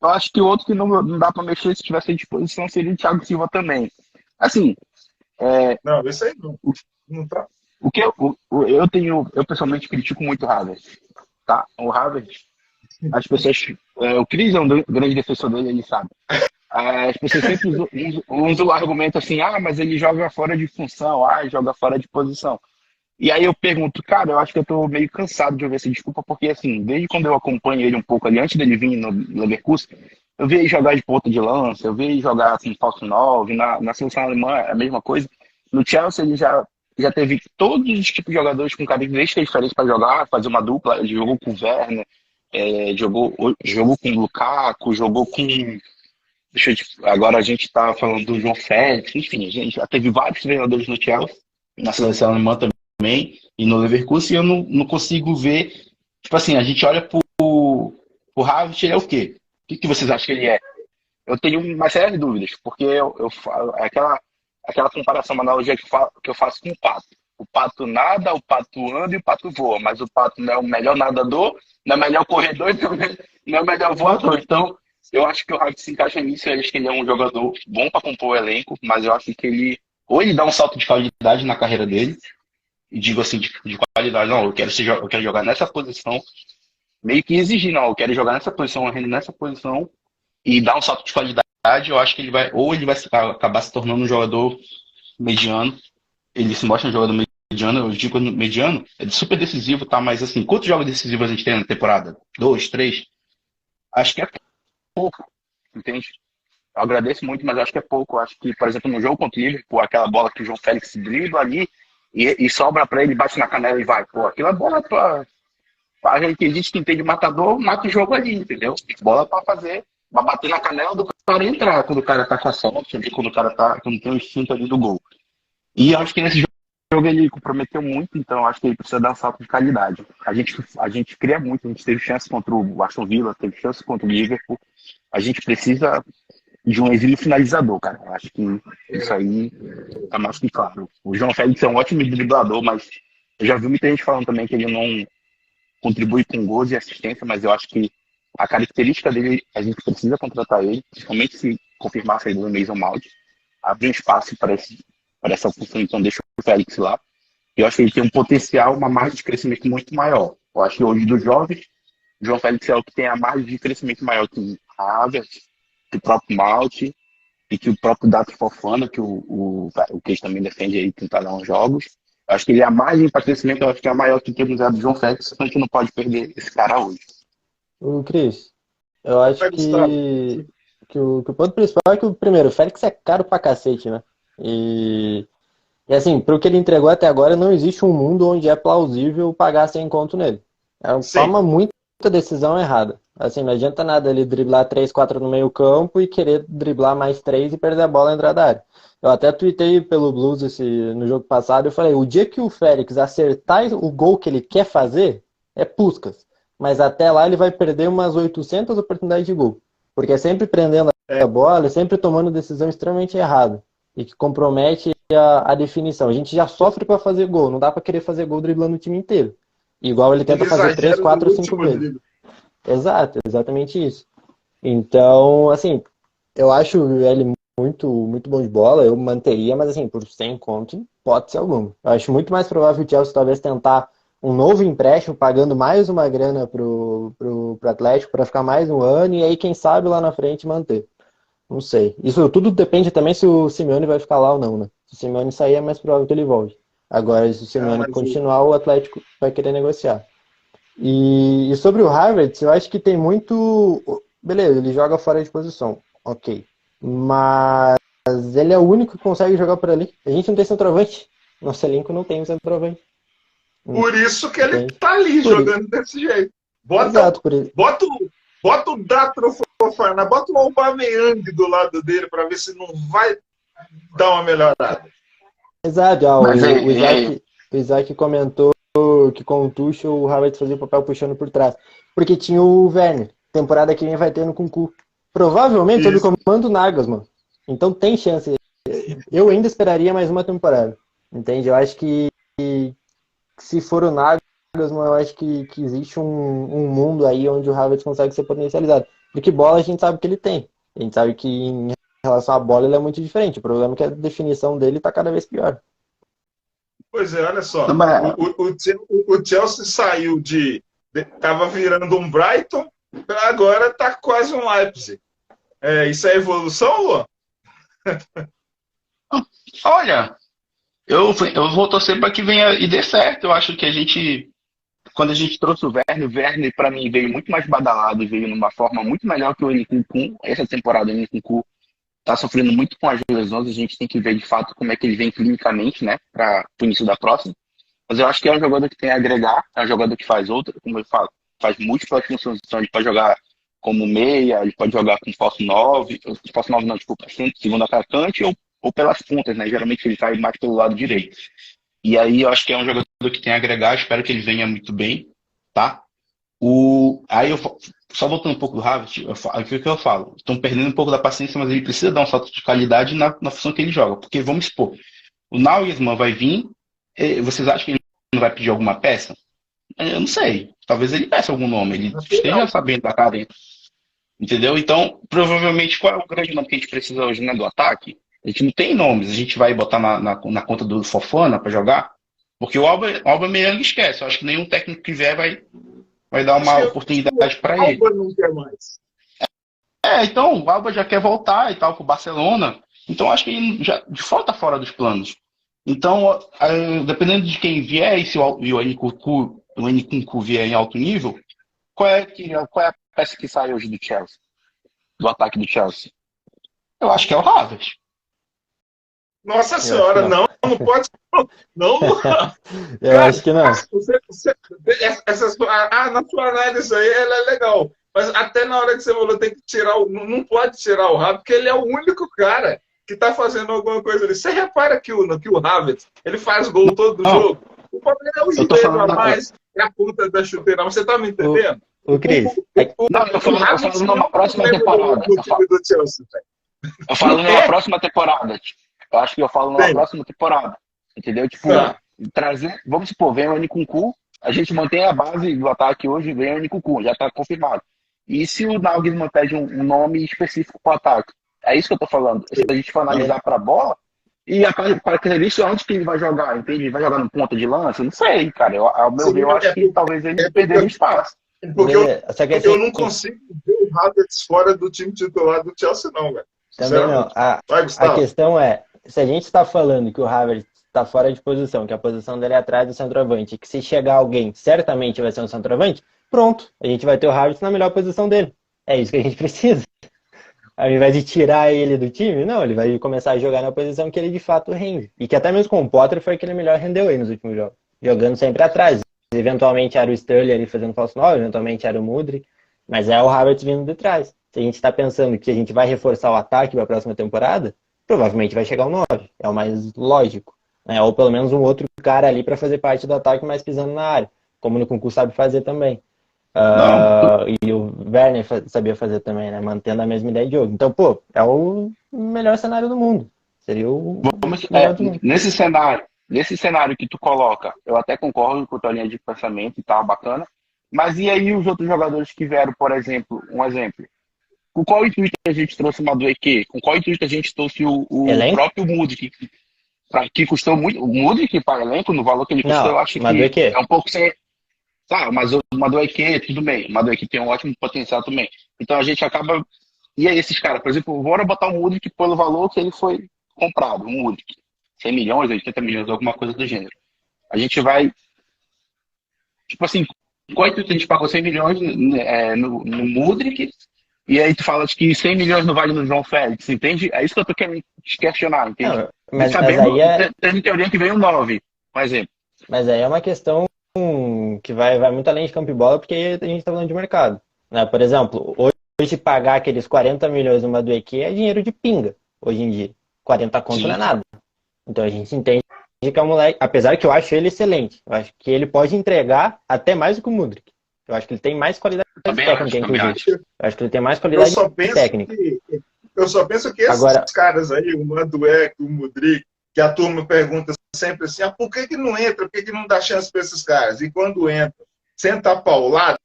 Eu acho que o outro que não dá para mexer se tivesse à disposição seria o Thiago Silva também. Assim, não, isso aí não tá. O que eu pessoalmente critico muito o Havertz, tá? O Havertz, as pessoas, o Cris é um grande defensor dele, ele sabe. As pessoas sempre usam o argumento assim, mas ele joga fora de função, joga fora de posição. E aí eu pergunto, cara, eu acho que eu tô meio cansado de ouvir essa desculpa, porque assim, desde quando eu acompanho ele um pouco ali, antes dele vir no Leverkusen, eu vi ele jogar de ponta de lança, eu vi ele jogar assim, falso 9, na seleção alemã é a mesma coisa. No Chelsea ele já teve todos os tipos de jogadores com características diferentes para jogar, fazer uma dupla, ele jogou com o Werner, jogou com o Lukaku, jogou com... Agora a gente tá falando do João Félix, enfim, a gente já teve vários treinadores no Chelsea, na seleção alemã também, e no Leverkusen, eu não consigo ver, tipo assim, a gente olha pro Havertz, ele é o quê? O que vocês acham que ele é? Eu tenho uma série de dúvidas, porque eu falo, aquela comparação, uma analogia que eu faço com o pato. O pato nada, o pato anda e o pato voa, mas o pato não é o melhor nadador, não é o melhor corredor, não é o melhor voador. Então, eu acho que o Havertz se encaixa nisso, eu acho que ele é um jogador bom para compor o elenco, mas eu acho que ele dá um salto de qualidade na carreira dele, e digo assim, de qualidade, não, eu quero jogar nessa posição, meio que exigir, não, eu quero jogar nessa posição, nessa posição, e dar um salto de qualidade, eu acho que ele vai acabar se tornando um jogador mediano, ele se mostra um jogador mediano, eu digo mediano, é super decisivo, tá, mas assim, quantos jogos decisivos a gente tem na temporada? 2, 3? Acho que é pouco, entende? Eu agradeço muito, mas acho que é pouco. Eu acho que, por exemplo, no jogo contra o Liverpool, aquela bola que o João Félix dribla ali e sobra para ele, bate na canela e vai. Pô, aquela bola a gente que existe que entende matador, mata o jogo ali, entendeu? Bola para bater na canela do cara entrar quando o cara tá com a sorte, quando tem o instinto ali do gol. E eu acho que nesse jogo ele comprometeu muito, então eu acho que ele precisa dar um salto de qualidade. A gente cria muito, a gente teve chance contra o Aston Villa, teve chance contra o Liverpool. A gente precisa de um exílio finalizador, cara. Eu acho que isso aí tá mais que claro. O João Félix é um ótimo driblador, mas eu já vi muita gente falando também que ele não contribui com gols e assistência, mas eu acho que a característica dele, a gente precisa contratar ele, principalmente se confirmar a saída do Mason Mount, abrir um espaço para essa função, então deixa o Félix lá. Eu acho que ele tem um potencial, uma margem de crescimento muito maior. Eu acho que hoje dos jovens, o João Félix é o que tem a margem de crescimento maior que o Havertz, que o próprio Malt e que o próprio Dato Fofana, que o Keis também defende aí, tentar dar uns jogos. Eu acho que a margem para crescimento eu acho que é a maior que temos do João Félix, a gente não pode perder esse cara hoje. O Cris, eu acho que o ponto principal é que, primeiro, o Félix é caro pra cacete, né? E assim, pro que ele entregou até agora, não existe um mundo onde é plausível pagar 100 conto nele. Toma muita decisão errada. Assim, não adianta nada ele driblar 3, 4 no meio campo e querer driblar mais 3 e perder a bola na entrada da área. Eu até tuitei pelo Blues no jogo passado, eu falei, o dia que o Félix acertar o gol que ele quer fazer, é Puskás. Mas até lá ele vai perder umas 800 oportunidades de gol. Porque é sempre prendendo a bola, é sempre tomando decisão extremamente errada. E que compromete a definição. A gente já sofre para fazer gol, não dá para querer fazer gol driblando o time inteiro. Igual ele tenta fazer 3, 4, 5 vezes. Exato, exatamente isso. Então, assim, eu acho ele muito, muito bom de bola, eu manteria, mas assim, por 100 conto, hipótese alguma. Eu acho muito mais provável o Chelsea talvez tentar um novo empréstimo, pagando mais uma grana pro Atlético para ficar mais um ano, e aí quem sabe lá na frente manter. Não sei. Isso tudo depende também se o Simeone vai ficar lá ou não, né? Se o Simeone sair, é mais provável que ele volte. Agora, se o Simeone continuar, o Atlético vai querer negociar. E sobre o Havertz, eu acho que tem muito... Beleza, ele joga fora de posição. Ok. Mas ele é o único que consegue jogar por ali. A gente não tem centroavante. Nosso elenco não tem centroavante. Por isso que ele tá ali jogando desse jeito. Bota o Datro Fofana, bota o Aubameyang do lado dele para ver se não vai dar uma melhorada. Exato, ó, Mas o Isaac comentou que com o Tuchel o Havertz fazia o papel puxando por trás. Porque tinha o Werner. Temporada que vem vai ter no Kunku. Provavelmente sob o Isso. comando do Nagelsmann. Então tem chance. Eu ainda esperaria mais uma temporada. Entende? Eu acho que se for o Nagelsmann, eu acho que existe um mundo aí onde o Havertz consegue ser potencializado. Porque bola a gente sabe que ele tem. A gente sabe que em relação à bola ele é muito diferente. O problema é que a definição dele está cada vez pior. Pois é, olha não, só. mas, O Chelsea saiu Estava virando um Brighton, agora está quase um Leipzig. Isso é evolução, Luan? olha, eu vou torcer para que venha e dê certo. Eu acho que quando a gente trouxe o Werner para mim veio muito mais badalado e veio numa forma muito melhor que o Nkunku. Essa temporada o Nkunku está sofrendo muito com as lesões, a gente tem que ver de fato como é que ele vem clinicamente, né, para o início da próxima. Mas eu acho que é um jogador que tem a agregar, é um jogador que faz outra, como eu falo, faz múltiplas funções. Então ele pode jogar como meia, ele pode jogar com falso 9 não, desculpa, segundo atacante ou pelas pontas, né? Geralmente ele sai mais pelo lado direito. E aí eu acho que é um jogador que tem a agregar, espero que ele venha muito bem, tá? Aí só voltando um pouco do Havertz, aquilo que eu falo, estão perdendo um pouco da paciência, mas ele precisa dar um salto de qualidade na função que ele joga. Porque vamos supor, o Nagelsmann vai vir, vocês acham que ele não vai pedir alguma peça? Eu não sei. Talvez ele peça algum nome, ele esteja sabendo da carência. Entendeu? Então, provavelmente, qual é o grande nome que a gente precisa hoje, né, do ataque? A gente não tem nomes, a gente vai botar na conta do Fofana para jogar, porque o Aubameyang esquece. Eu acho que nenhum técnico que vier vai dar Acho uma que oportunidade para o ele. Alba não quer mais. Então, o Alba já quer voltar e tal pro Barcelona. Então, acho que ele já de fato tá fora dos planos. Então, dependendo de quem vier, e se o Nkunku vier em alto nível, qual é a peça que sai hoje do Chelsea? Do ataque do Chelsea? Eu acho que é o Havertz. Nossa Eu acho que senhora, não. não pode. Não, Luan. Eu acho que não. Na sua análise aí, ela é legal. Mas até na hora que você falou, tem que tirar não pode tirar o Havertz, porque ele é o único cara que está fazendo alguma coisa ali. Você repara que o Havertz, ele faz gol todo Não, jogo. O problema é o eu tô joelho a falando. mais, é a ponta da chuteira. Você está me entendendo? O Cris, Não, eu O Havertz falo não é numa o próxima problema temporada. do time do Chelsea, velho. Eu falo O numa quê? próxima temporada. Eu acho que eu falo numa Tem. próxima temporada. Entendeu? Tipo, Ah, trazer. Vamos supor, vem o Nkunku, a gente mantém a base do ataque hoje, vem o Nkunku, já tá confirmado. E se o Nagelsmann pede um nome específico para o ataque? É isso que eu tô falando. Se a gente for analisar para a bola, e a característica onde que ele vai jogar, entende? Ele vai jogar no ponta de lança? Não sei, cara. Ao meu ver, sim, eu acho que talvez ele perderia espaço. porque eu, beleza. Só que porque assim, eu não consigo ver o Havertz fora do time titular do Chelsea, não, velho. também não. Sinceramente. Vai, A Gustavo. questão é, se a gente está falando que o Havertz está fora de posição, que a posição dele é atrás do centroavante, que se chegar alguém, certamente vai ser um centroavante, pronto, a gente vai ter o Havertz na melhor posição dele. É isso que a gente precisa. Ao invés de tirar ele do time, não, ele vai começar a jogar na posição que ele de fato rende. E que até mesmo com o Potter foi que ele melhor rendeu aí nos últimos jogos. Jogando sempre atrás. Eventualmente era o Sterling ali fazendo falso 9, eventualmente era o Mudryk, mas é o Havertz vindo de trás. Se a gente está pensando que a gente vai reforçar o ataque para a próxima temporada, provavelmente vai chegar o 9. É o mais lógico. Né? Ou pelo menos um outro cara ali para fazer parte do ataque mais pisando na área. Como o Nkunku sabe fazer também. Não, E o Werner sabia fazer também, né? Mantendo a mesma ideia de jogo. Então, pô, é o melhor cenário do mundo. Seria o melhor do mundo. nesse cenário que tu coloca, eu até concordo com a tua linha de pensamento e tal, bacana. Mas e aí os outros jogadores que vieram, por exemplo, um exemplo? Com qual intuito a gente trouxe o Madueke? Com qual intuito a gente trouxe o Elenco? próprio Mudryk? Que custou muito. O Mudryk para elenco, no valor que ele custou, eu Não, acho que Madueke. é um pouco sem. Tá, mas o Madueke, tudo bem. O Madueke tem um ótimo potencial também. Então a gente acaba. E aí, esses caras, por exemplo, bora botar o Mudryk pelo valor que ele foi comprado, o Mudryk. 100 milhões, 80 milhões, alguma coisa do gênero. A gente vai. Tipo assim, qual intuito a gente pagou 100 milhões no Mudryk? E aí tu fala que 100 milhões não vale no João Félix, entende? É isso que eu tô querendo te questionar, entende? Não, E mas sabendo, aí é, tendo em teoria que vem um 9, por exemplo. mas aí é uma questão que vai muito além de campo e bola, porque a gente está falando de mercado. Né? Por exemplo, hoje pagar aqueles 40 milhões no Madueke é dinheiro de pinga, hoje em dia. 40 conto não é Sim. nada. Então a gente entende que é um moleque, apesar que eu acho ele excelente, eu acho que ele pode entregar até mais do que o Mudryk. Eu acho que ele tem mais qualidade técnica, Também inclusive. acho. Eu acho que ele tem mais Eu qualidade só penso técnica. que eu só penso que esses Agora, caras aí, o Mandueck, o Mudryk, que a turma pergunta sempre assim, por que não entra, por que não dá chance para esses caras? E quando entra, senta a paulada,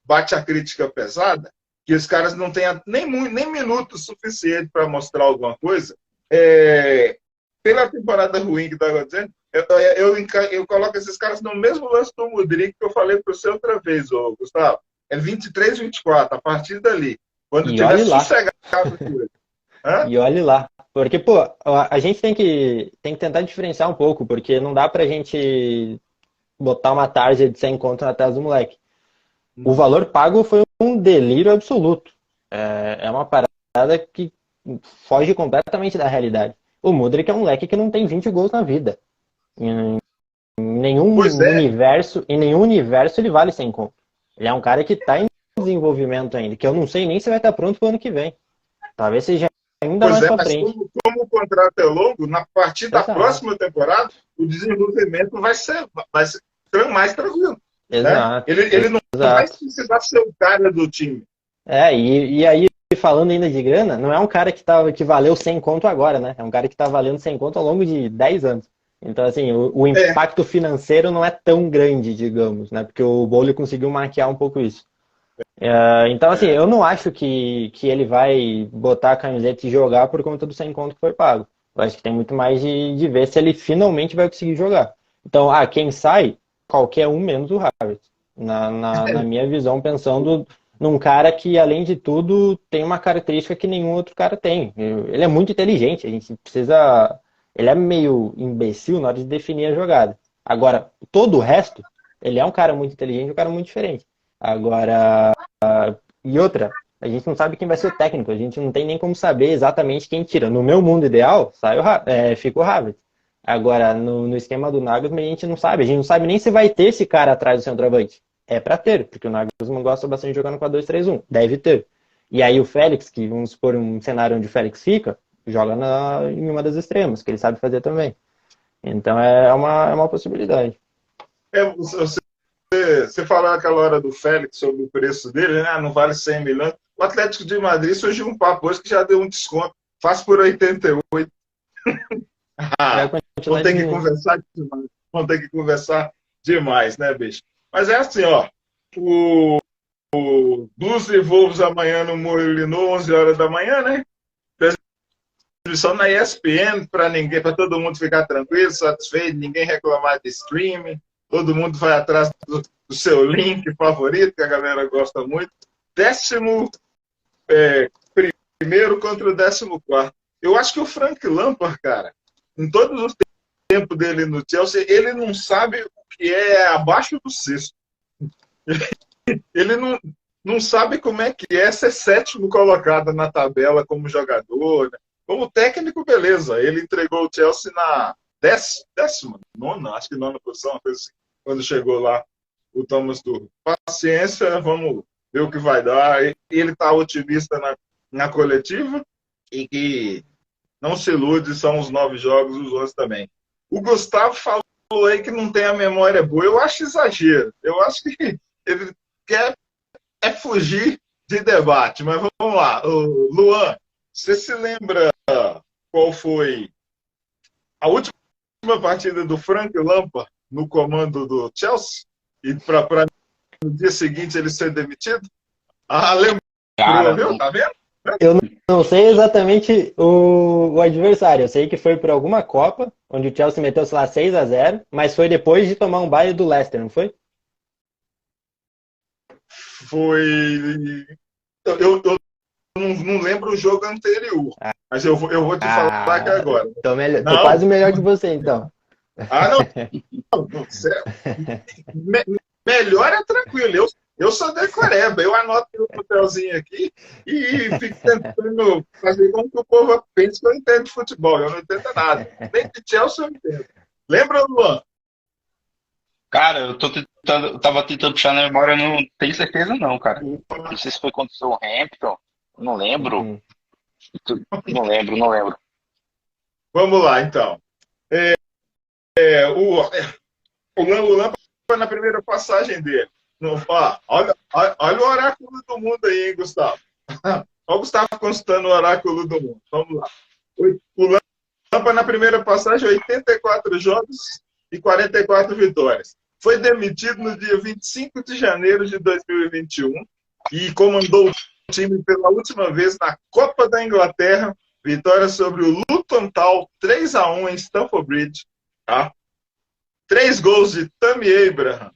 bate a crítica pesada, que os caras não têm nem minuto suficiente para mostrar alguma coisa, pela temporada ruim que está acontecendo, eu coloco esses caras no mesmo lance do Mudryk que eu falei para você outra vez, Gustavo. É 23, 24, a partir dali. Quando e tiver olhe lá, sossegado com ele. Hã? e olhe lá. Porque, pô, a gente tem que tentar diferenciar um pouco, porque não dá pra gente botar uma tarja de 100 conto na tela do moleque. O valor pago foi um delírio absoluto. É uma parada que foge completamente da realidade. O Mudryk é um moleque que não tem 20 gols na vida. Em Pois é, em nenhum universo ele vale 100 conto. Ele é um cara que está em desenvolvimento ainda, que eu não sei nem se vai estar pronto para o ano que vem. Talvez seja ainda mais para mas frente. como o contrato é longo, na partir da Exato, próxima temporada, o desenvolvimento vai ser mais tranquilo. Né? exato, Ele não vai exato. precisar ser o cara do time. E aí, falando ainda de grana, não é um cara que valeu 100 conto agora, né? É um cara que está valendo 100 conto ao longo de 10 anos. Então, assim, o É, impacto financeiro não é tão grande, digamos, né? Porque o Bowley conseguiu maquiar um pouco isso. Então, assim, eu não acho que ele vai botar a camiseta e jogar por conta do 100 conto que foi pago. Eu acho que tem muito mais de ver se ele finalmente vai conseguir jogar. Então, quem sai? Qualquer um menos o Havertz. Na minha visão, pensando num cara que, além de tudo, tem uma característica que nenhum outro cara tem. Ele é muito inteligente, a gente precisa. Ele é meio imbecil na hora de definir a jogada. Agora, todo o resto, ele é um cara muito inteligente, um cara muito diferente. Agora, e outra, a gente não sabe quem vai ser o técnico, a gente não tem nem como saber exatamente quem tira. No meu mundo ideal, fica o Havertz. Agora, no esquema do Nagelsmann, a gente não sabe nem se vai ter esse cara atrás do centroavante. É pra ter, porque o Nagelsmann gosta bastante de jogar no 4-2-3-1, deve ter. E aí o Félix, que vamos supor um cenário onde o Félix fica, joga em uma das extremas, que ele sabe fazer também. Então é uma possibilidade. Você falou naquela hora do Félix sobre o preço dele, né? Não vale 100 milhões. O Atlético de Madrid surgiu um papo hoje que já deu um desconto. Faz por 88. Vai Ah, vão continuar ter que diminuindo. conversar demais. Vão ter que conversar demais, né, bicho? Mas é assim, ó. O Blues e Wolves amanhã no Molinô, 11 horas da manhã, né? Transmissão na ESPN para todo mundo ficar tranquilo, satisfeito, ninguém reclamar de streaming. Todo mundo vai atrás do seu link favorito, que a galera gosta muito. 11º contra o 14º. Eu acho que o Frank Lampard, cara, em todos os tempos dele no Chelsea, ele não sabe o que é abaixo do sexto. Ele não sabe como é que é ser sétimo colocado na tabela como jogador. Né? Como técnico, beleza. Ele entregou o Chelsea na décima, nona, acho que nona posição, uma coisa assim, quando chegou lá o Thomas Tuchel. Paciência, vamos ver o que vai dar. Ele está otimista na coletiva e que não se ilude, são os 9 jogos, os 11 também. O Gustavo falou aí que não tem a memória boa. Eu acho exagero. Eu acho que ele quer fugir de debate. Mas vamos lá. Luan, você se lembra qual foi a última partida do Frank Lampard no comando do Chelsea? E para no dia seguinte ele ser demitido? Lembrou, Cara, viu? Tá vendo? Eu não sei exatamente o adversário. Eu sei que foi por alguma Copa, onde o Chelsea meteu, sei lá, 6-0, mas foi depois de tomar um baile do Leicester, não foi? Foi. Eu não lembro o jogo anterior, mas eu vou te falar aqui agora. Tô, tô Não, quase melhor que você, então. não, melhor é tranquilo. Eu sou decoreba, eu anoto no papelzinho aqui e fico tentando fazer com que o povo pense que eu entendo de futebol. Eu não entendo nada. Nem de Chelsea eu entendo. Lembra, Luan? cara, eu tava tentando puxar na memória, eu não tenho certeza não, cara. Não sei se foi contra o Southampton, não lembro. Uhum. Não lembro. Vamos lá, então. O Lampard na primeira passagem dele. Olha o oráculo do mundo aí, hein, Gustavo? Olha o Gustavo consultando o oráculo do mundo. Vamos lá. O Lampard na primeira passagem, 84 jogos e 44 vitórias. Foi demitido no dia 25 de janeiro de 2021 e comandou o time pela última vez na Copa da Inglaterra. Vitória sobre o Luton Town, 3-1 em Stamford Bridge. Tá? 3 gols de Tammy Abraham.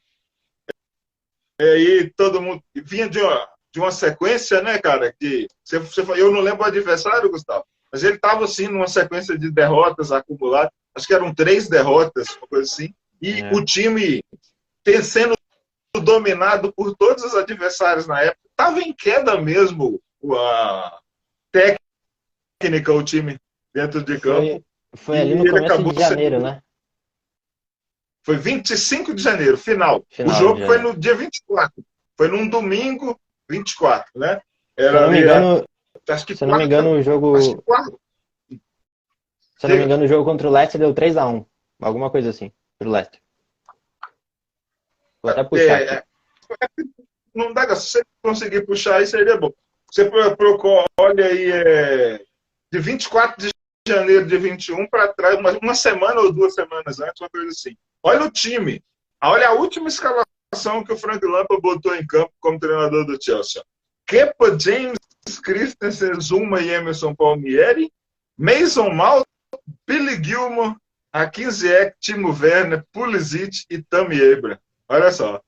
E aí todo mundo vinha de uma sequência, né, cara? Que eu não lembro o adversário, Gustavo, mas ele estava assim numa sequência de derrotas acumuladas. Acho que eram 3 derrotas, uma coisa assim. E o time sendo dominado por todos os adversários na época. Estava em queda mesmo a técnica, o time dentro de campo. Foi ali no começo de janeiro, né? Foi 25 de janeiro, final. O jogo foi no dia 24. Foi num domingo, 24, né? Era se não me engano, o jogo... Se eu não me engano, o jogo contra o Leicester deu 3-1. Alguma coisa assim, pro Leicester. Vou até puxar aqui. Não dá, se você conseguir puxar aí, seria bom. Você olha aí, de 24 de janeiro de 21 para trás, uma semana ou 2 semanas antes, uma coisa assim. Olha o time. Olha a última escalação que o Frank Lampard botou em campo como treinador do Chelsea. Kepa, James, Christensen, Zuma e Emerson Palmieri, Mason Mount, Billy Gilmour, Hakim Ziyech, Timo Werner, Pulisic e Tammy Abraham. Olha só.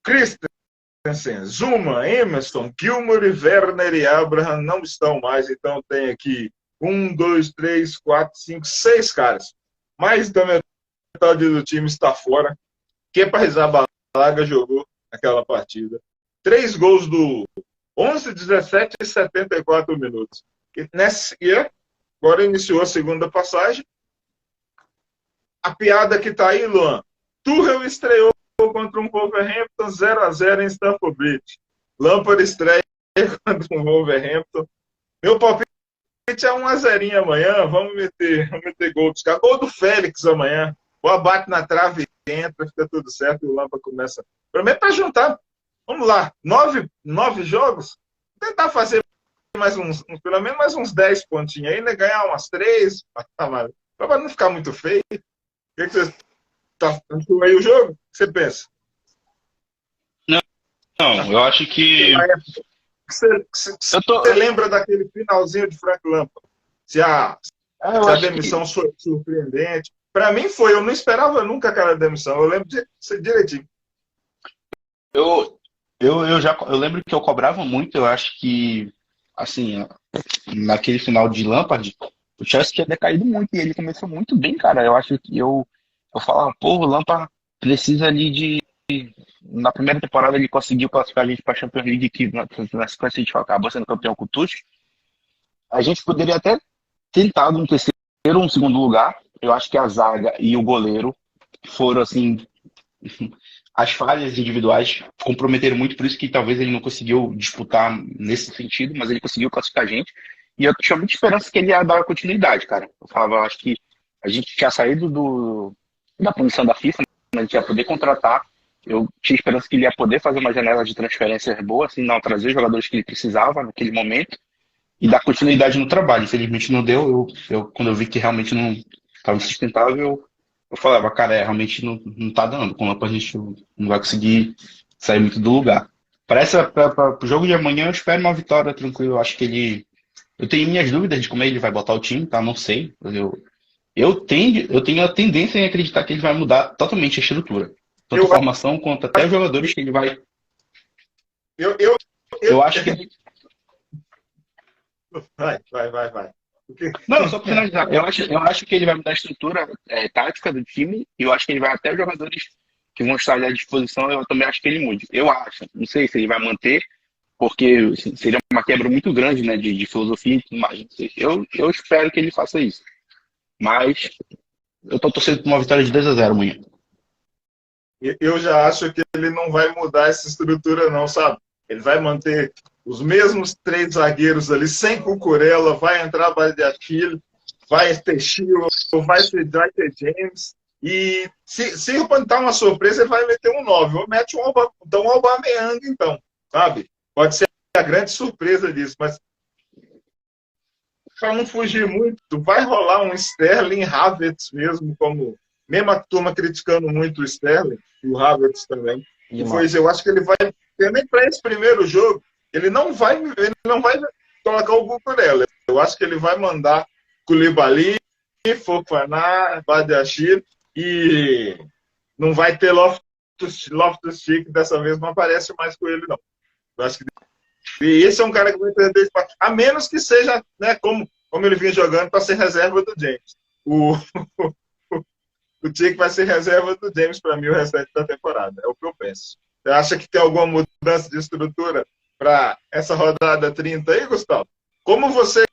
Christensen, Zuma, Emerson, Gilmour e Werner e Abraham não estão mais. Então tem aqui 1, 2, 3, 4, 5, 6 caras. Mais da metade do time está fora. Kepa Arrizabalaga jogou aquela partida. 3 gols do 11, 17 e 74 minutos. E agora iniciou a segunda passagem. A piada que está aí, Luan. Tuchel estreou contra um Wolverhampton 0-0 em Stamford Bridge. Lampard estreia contra um Wolverhampton. Meu palpite é 1-0 amanhã. Vamos meter gol dos caras. Gol do Félix amanhã. Boa, bate na trave, entra, fica tudo certo e o Lampard começa. Pelo menos para juntar. Vamos lá. 9 jogos. Vou tentar fazer pelo menos mais uns 10 pontinhos aí, né? Ganhar umas 3. Para não ficar muito feio. O que você achou aí o jogo? O que você pensa? Não, eu acho que... Você lembra daquele finalzinho de Frank Lampard? Se a demissão foi surpreendente. Para mim foi, eu não esperava nunca aquela demissão. Eu lembro direitinho. Eu lembro que eu cobrava muito, eu acho que, assim, naquele final de Lampard, o Chelsea tinha decaído muito e ele começou muito bem, cara. Eu acho que eu falava, pô, o Lampard precisa ali na primeira temporada ele conseguiu classificar a gente para a Champions League, que na sequência a gente acabou sendo campeão com o Tuchel. A gente poderia até tentado um terceiro ou um segundo lugar. Eu acho que a zaga e o goleiro foram, assim, as falhas individuais comprometeram muito, por isso que talvez ele não conseguiu disputar nesse sentido, mas ele conseguiu classificar a gente. E eu tinha muita esperança que ele ia dar continuidade, cara. Eu falava, eu acho que a gente tinha saído da punição da FIFA, mas a gente ia poder contratar. Eu tinha esperança que ele ia poder fazer uma janela de transferências boa, assim, não trazer os jogadores que ele precisava naquele momento e dar continuidade no trabalho. Infelizmente não deu. Quando eu vi que realmente não estava sustentável, eu falava, cara, realmente não tá dando. Com o Lampard a gente não vai conseguir sair muito do lugar. Para o jogo de amanhã, eu espero uma vitória tranquila. Eu acho que ele... Eu tenho minhas dúvidas de como ele vai botar o time, tá? Não sei. Eu tenho a tendência em acreditar que ele vai mudar totalmente a estrutura. Tanto a formação quanto até os jogadores que ele vai... Eu acho que... Vai. Não, só para finalizar. Eu acho que ele vai mudar a estrutura tática do time e eu acho que ele vai até os jogadores que vão estar ali à disposição, eu também acho que ele mude. Eu acho. Não sei se ele vai manter, porque seria uma quebra muito grande, né, de filosofia e tudo mais. Não sei. Eu espero que ele faça isso. Mas eu tô torcendo por uma vitória de 2-0 amanhã. Eu já acho que ele não vai mudar essa estrutura não, sabe? Ele vai manter os mesmos 3 zagueiros ali, sem Cucurella, vai entrar Badiashile, vai ter Chilwell, vai ter James. E se apontar uma surpresa, ele vai meter um 9. Ou mete um Aubameyang, então, sabe? Pode ser a grande surpresa disso, mas para não fugir muito, vai rolar um Sterling Havertz mesmo, como mesmo a turma criticando muito o Sterling, e o Havertz também. E foi, eu acho que ele vai, também para esse primeiro jogo, ele não vai colocar o Cucurella. Eu acho que ele vai mandar Koulibaly, Fofana, Badiashile, e não vai ter Loftus-Cheek, dessa vez não aparece mais com ele, não. Eu acho que e esse é um cara que vai perder espaço, a menos que seja, né, como ele vinha jogando, para ser reserva do James. O Cheek vai ser reserva do James para mim o restante da temporada. É o que eu penso. Você acha que tem alguma mudança de estrutura para essa rodada 30 aí, Gustavo? Como você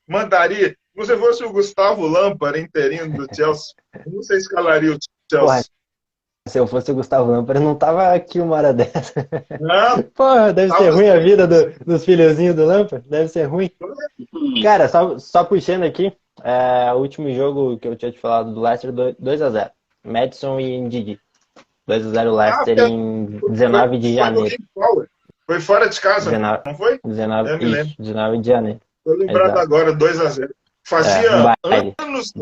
mandaria, se você fosse o Gustavo Lampard, interino do Chelsea, como você escalaria o Chelsea? Porra, se eu fosse o Gustavo Lampard, eu não tava aqui uma hora dessa. Não, Porra, deve ser ruim a vida dos filhozinhos do Lampard. Deve ser ruim. Cara, só puxando aqui, o último jogo que eu tinha te falado do Leicester, 2-0. Madison e Ndidi. 2-0 Leicester em 19 de janeiro. Foi fora de casa, 19, não foi? 19 de janeiro. Tô lembrado agora, 2-0. Fazia anos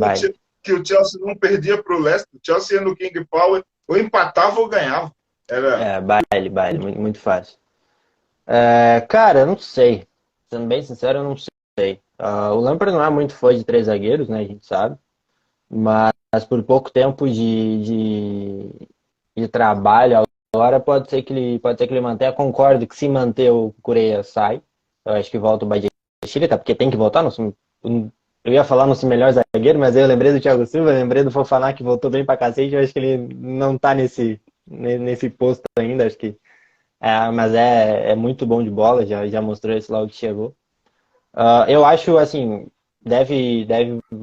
que o Chelsea não perdia pro Leicester. O Chelsea ia no King Power, ou empatava ou ganhava. Baile, muito, muito fácil. Cara, eu não sei. Sendo bem sincero, eu não sei. O Lampard não é muito fã de 3 zagueiros, né? A gente sabe. Mas por pouco tempo de trabalho agora, pode ser que ele mantenha. Concordo que se manter o Cucurella sai. Eu acho que volta o Badiashile, tá? Porque tem que voltar. Eu ia falar no melhor zagueiro, mas aí eu lembrei do Thiago Silva, lembrei do Fofana, que voltou bem pra cacete. Eu acho que ele não tá nesse posto ainda. Acho que mas é muito bom de bola, já mostrou isso logo que chegou. Eu acho, assim, deve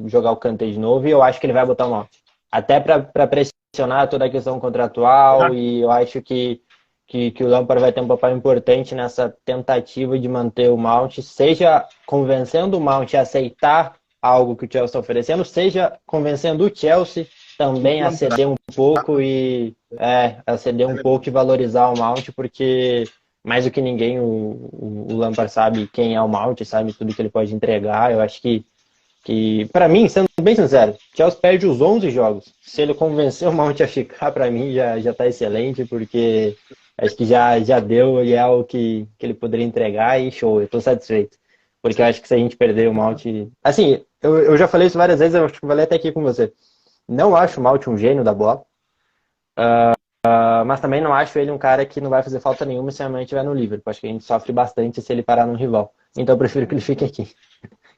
jogar o Kanté de novo e eu acho que ele vai botar o Mount. Até para pressionar toda a questão contratual e eu acho que o Lampard vai ter um papel importante nessa tentativa de manter o Mount, seja convencendo o Mount a aceitar algo que o Chelsea está oferecendo, seja convencendo o Chelsea também a ceder um pouco e valorizar o Mount, porque mais do que ninguém o Lampard sabe quem é o Mount, sabe tudo que ele pode entregar. Eu acho que para mim, sendo bem sincero, o Chelsea perde os 11 jogos. Se ele convencer o Mount a ficar, para mim já tá excelente, porque acho que já deu e é o que ele poderia entregar e show, eu tô satisfeito. Porque eu acho que se a gente perder o Mount... Assim, eu já falei isso várias vezes, eu acho que falei até aqui com você. Não acho o Mount um gênio da bola, mas também não acho ele um cara que não vai fazer falta nenhuma se amanhã estiver no Liverpool. Acho que a gente sofre bastante se ele parar num rival. Então eu prefiro que ele fique aqui.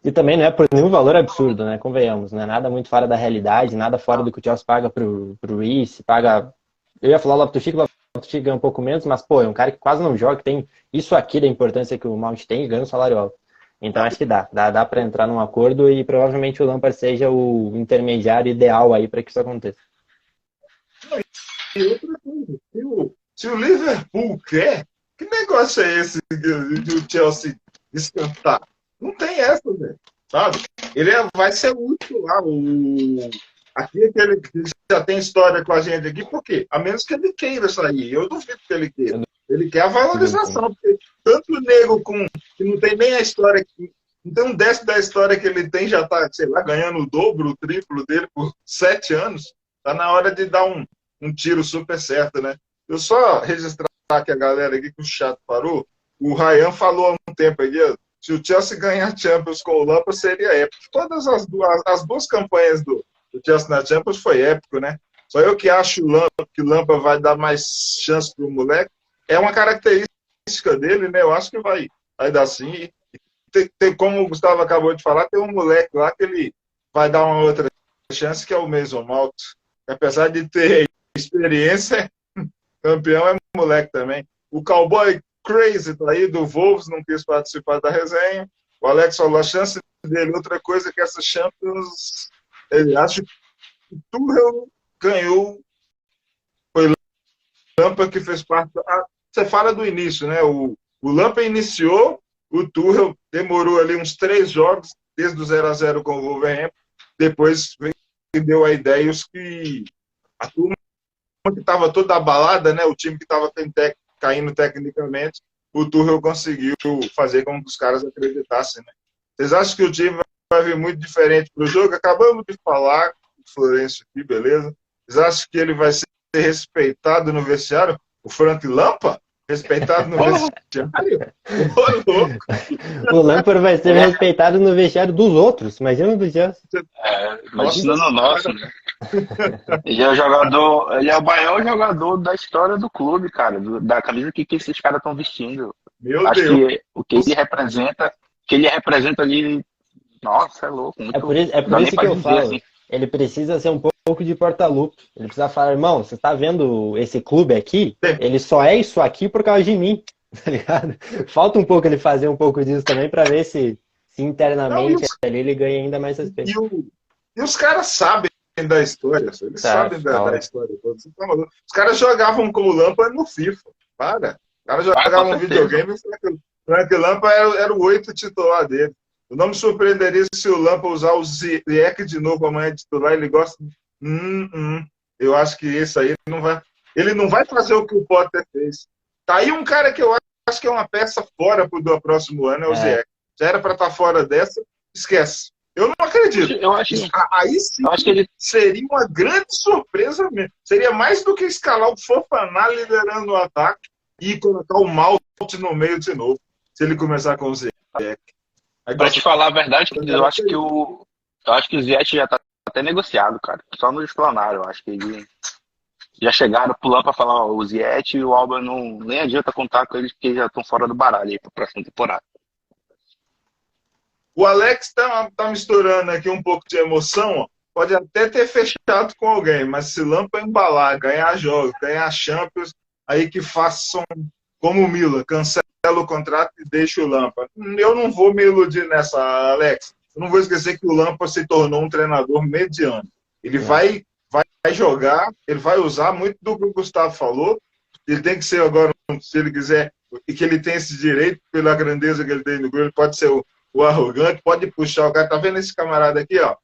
E também não é por nenhum valor absurdo, né? Convenhamos, não é nada muito fora da realidade, nada fora do que o Chelsea paga pro Reece, paga... Eu ia falar o Loftus-Cheek ganha um pouco menos, mas, pô, é um cara que quase não joga, que tem isso aqui da importância que o Mount tem e ganha um salário alto. Então acho que dá para entrar num acordo e provavelmente o Lampard seja o intermediário ideal aí para que isso aconteça. E outra coisa, se o Liverpool quer, que negócio é esse de o Chelsea descantar? Não tem essa, velho. Sabe? Ele vai ser útil lá. Aquele que já tem história com a gente aqui, por quê? A menos que ele queira sair. Eu duvido que ele queira. Ele quer a valorização, porque tanto o nego que não tem nem a história, não tem um décimo da história que ele tem, já está, sei lá, ganhando o dobro, o triplo dele por 7 anos. Está na hora de dar um tiro super certo, né? Eu só registrar que a galera aqui que o chato parou, o Ryan falou há um tempo aí, se o Chelsea ganhar Champions com o Lampard seria épico. Todas as duas campanhas do Chelsea na Champions foi épico, né? Só eu que acho que o Lampard vai dar mais chance pro moleque. É uma característica dele, né? Eu acho que vai dar sim. Tem, como o Gustavo acabou de falar, tem um moleque lá que ele vai dar uma outra chance, que é o Mason Mount. Apesar de ter experiência, campeão é moleque também. O Cowboy Crazy tá aí, do Wolves, não quis participar da resenha. O Alex falou a chance dele. Outra coisa que essa Champions, ele acha que o Tuchel ganhou, foi o Lampard que fez parte. Você fala do início, né? O Lampard iniciou, o Tuchel demorou ali uns 3 jogos, desde o 0-0 com o Wolverhampton, depois deu a ideia e a turma que estava toda abalada, né, o time que estava caindo tecnicamente, o Tuchel conseguiu fazer com que os caras acreditassem. Né? Vocês acham que o time vai vir muito diferente para o jogo? Acabamos de falar com o Florencio aqui, beleza? Vocês acham que ele vai ser respeitado no vestiário? O Frank Lampa? Respeitado no vestiário? Ô, louco! O Lampard vai ser respeitado no vestiário dos outros, imagina do Chelsea. Imagina no nosso, né? Ele é o jogador, ele é o maior jogador da história do clube, cara, da camisa que esses caras estão vestindo. Meu Acho Deus! que o que ele representa ali, nossa, é louco. Muito, É por isso não dá nem que pra eu dizer, falo, assim. ele precisa ser um pouco de porta-lupe. Ele precisa falar, irmão, você tá vendo esse clube aqui? Ele só é isso aqui por causa de mim, tá ligado? Falta um pouco ele fazer um pouco disso também pra ver se internamente ali ele ganha ainda mais respeito. E os caras sabem da história, eles sabem da história toda. Os caras jogavam com o Lampard no FIFA, para. Os caras jogavam videogame e o Frank Lampard era o 8 titular dele. Eu não me surpreenderia se o Lampard usar o Ziyech de novo amanhã de titular, ele gosta. Eu acho que esse aí ele não vai fazer o que o Potter fez. Tá aí um cara que eu acho que é uma peça fora do próximo ano, é o Ziyech. Já era para estar fora dessa, esquece. Eu não acredito. Aí sim, seria uma grande surpresa mesmo. Seria mais do que escalar o Fofana liderando o ataque e colocar o Malte no meio de novo, se ele começar com o Ziyech. Pra te falar a verdade, eu acho que o Ziyech já tá até negociado, cara. Só no explanário, eu acho que eles já chegaram pulando pra falar, ó, o Ziyech e o Alba nem adianta contar com eles, porque já estão fora do baralho aí pra próxima temporada. O Alex tá misturando aqui um pouco de emoção, ó. Pode até ter fechado com alguém, mas se Lampa embalar, ganhar jogos, ganhar Champions, aí que façam como o Milan, cancela o contrato e deixa o Lampa. Eu não vou me iludir nessa, Alex. Eu não vou esquecer que o Lampa se tornou um treinador mediano. Ele vai jogar, ele vai usar muito do que o Gustavo falou. Ele tem que ser agora, se ele quiser, e que ele tem esse direito, pela grandeza que ele tem no grupo, ele pode ser o arrogante, pode puxar o cara. Tá vendo esse camarada aqui, ó?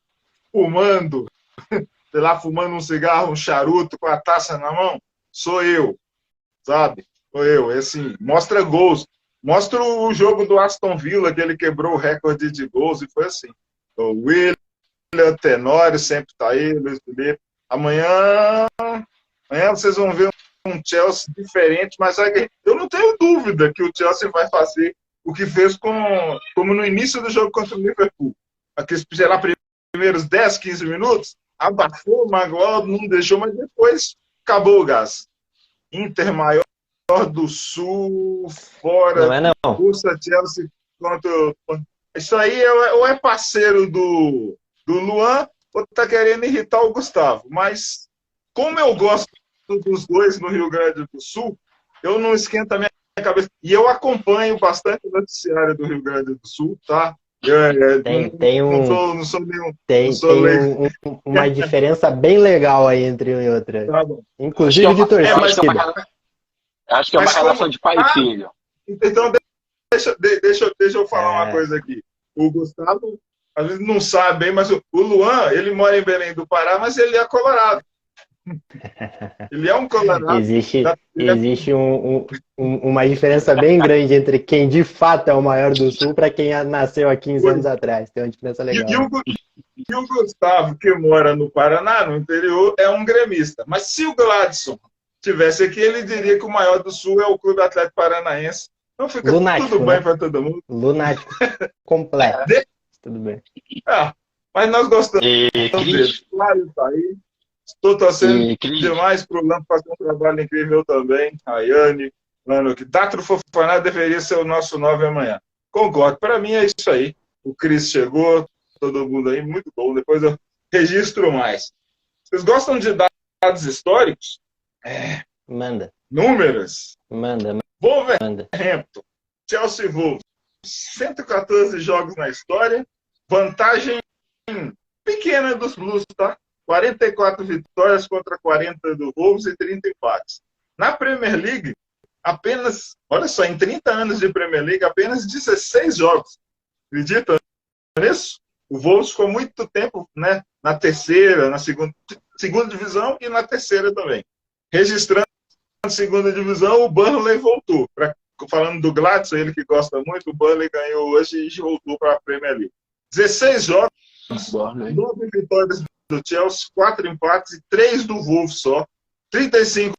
Fumando, sei lá, fumando um cigarro, um charuto, com a taça na mão? Sou eu, sabe? Sou eu. É assim, mostra gols. Mostra o jogo do Aston Villa, que ele quebrou o recorde de gols, e foi assim. O William, Tenório, sempre tá aí, Luiz Felipe. Amanhã vocês vão ver um Chelsea diferente, mas eu não tenho dúvida que o Chelsea vai fazer o que fez como no início do jogo contra o Liverpool. Aqueles, sei lá, primeiros 10, 15 minutos, abafou, Maguire não deixou, mas depois acabou o gás. Inter maior do Sul, fora, não é não. Cursa Chelsea contra... Isso aí ou é parceiro do Luan, ou tá querendo irritar o Gustavo. Mas, como eu gosto dos dois no Rio Grande do Sul, eu não esquento a minha cabeça. E eu acompanho bastante o noticiário do Rio Grande do Sul, tá? Uma diferença bem legal aí entre um e outro. Tá bom. Inclusive de torcida. Acho que é uma relação de pai e filho. Então, deixa eu falar uma coisa aqui. O Gustavo, às vezes, não sabe bem, mas o Luan, ele mora em Belém do Pará, mas ele é colorado. Ele é um colorado. Existe uma diferença bem grande entre quem de fato é o maior do Sul para quem nasceu há 15 anos atrás. Tem uma diferença legal. E o Gustavo, que mora no Paraná, no interior, é um gremista. Mas se o Gladson tivesse aqui, ele diria que o maior do Sul é o Clube Atlético Paranaense. Então fica tudo bem para todo mundo. Lunático completo. Tudo bem. Mas nós gostamos dele. Claro, tá aí. Estou torcendo demais para o Lampo fazer um trabalho incrível também. A Yane, mano, que Datro Fofana deveria ser o nosso 9 amanhã. Concordo. Para mim é isso aí. O Cris chegou, todo mundo aí, muito bom. Depois eu registro mais. Vocês gostam de dados históricos? Manda. Números? Manda. Wolverhampton, Chelsea Wolves. 114 jogos na história. Vantagem pequena dos Blues, tá? 44 vitórias contra 40 do Wolves e 30 empates. Na Premier League, apenas, olha só, em 30 anos de Premier League, apenas 16 jogos. Acredita nisso? O Wolves ficou muito tempo, né, na terceira, na segunda divisão e na terceira também. Registrando a segunda divisão, o Burnley voltou. Falando do Gladson, ele que gosta muito, o Burnley ganhou hoje e voltou para a Premier League. 16 jogos, 9 vitórias do Chelsea, 4 empates e 3 do Wolves só. 35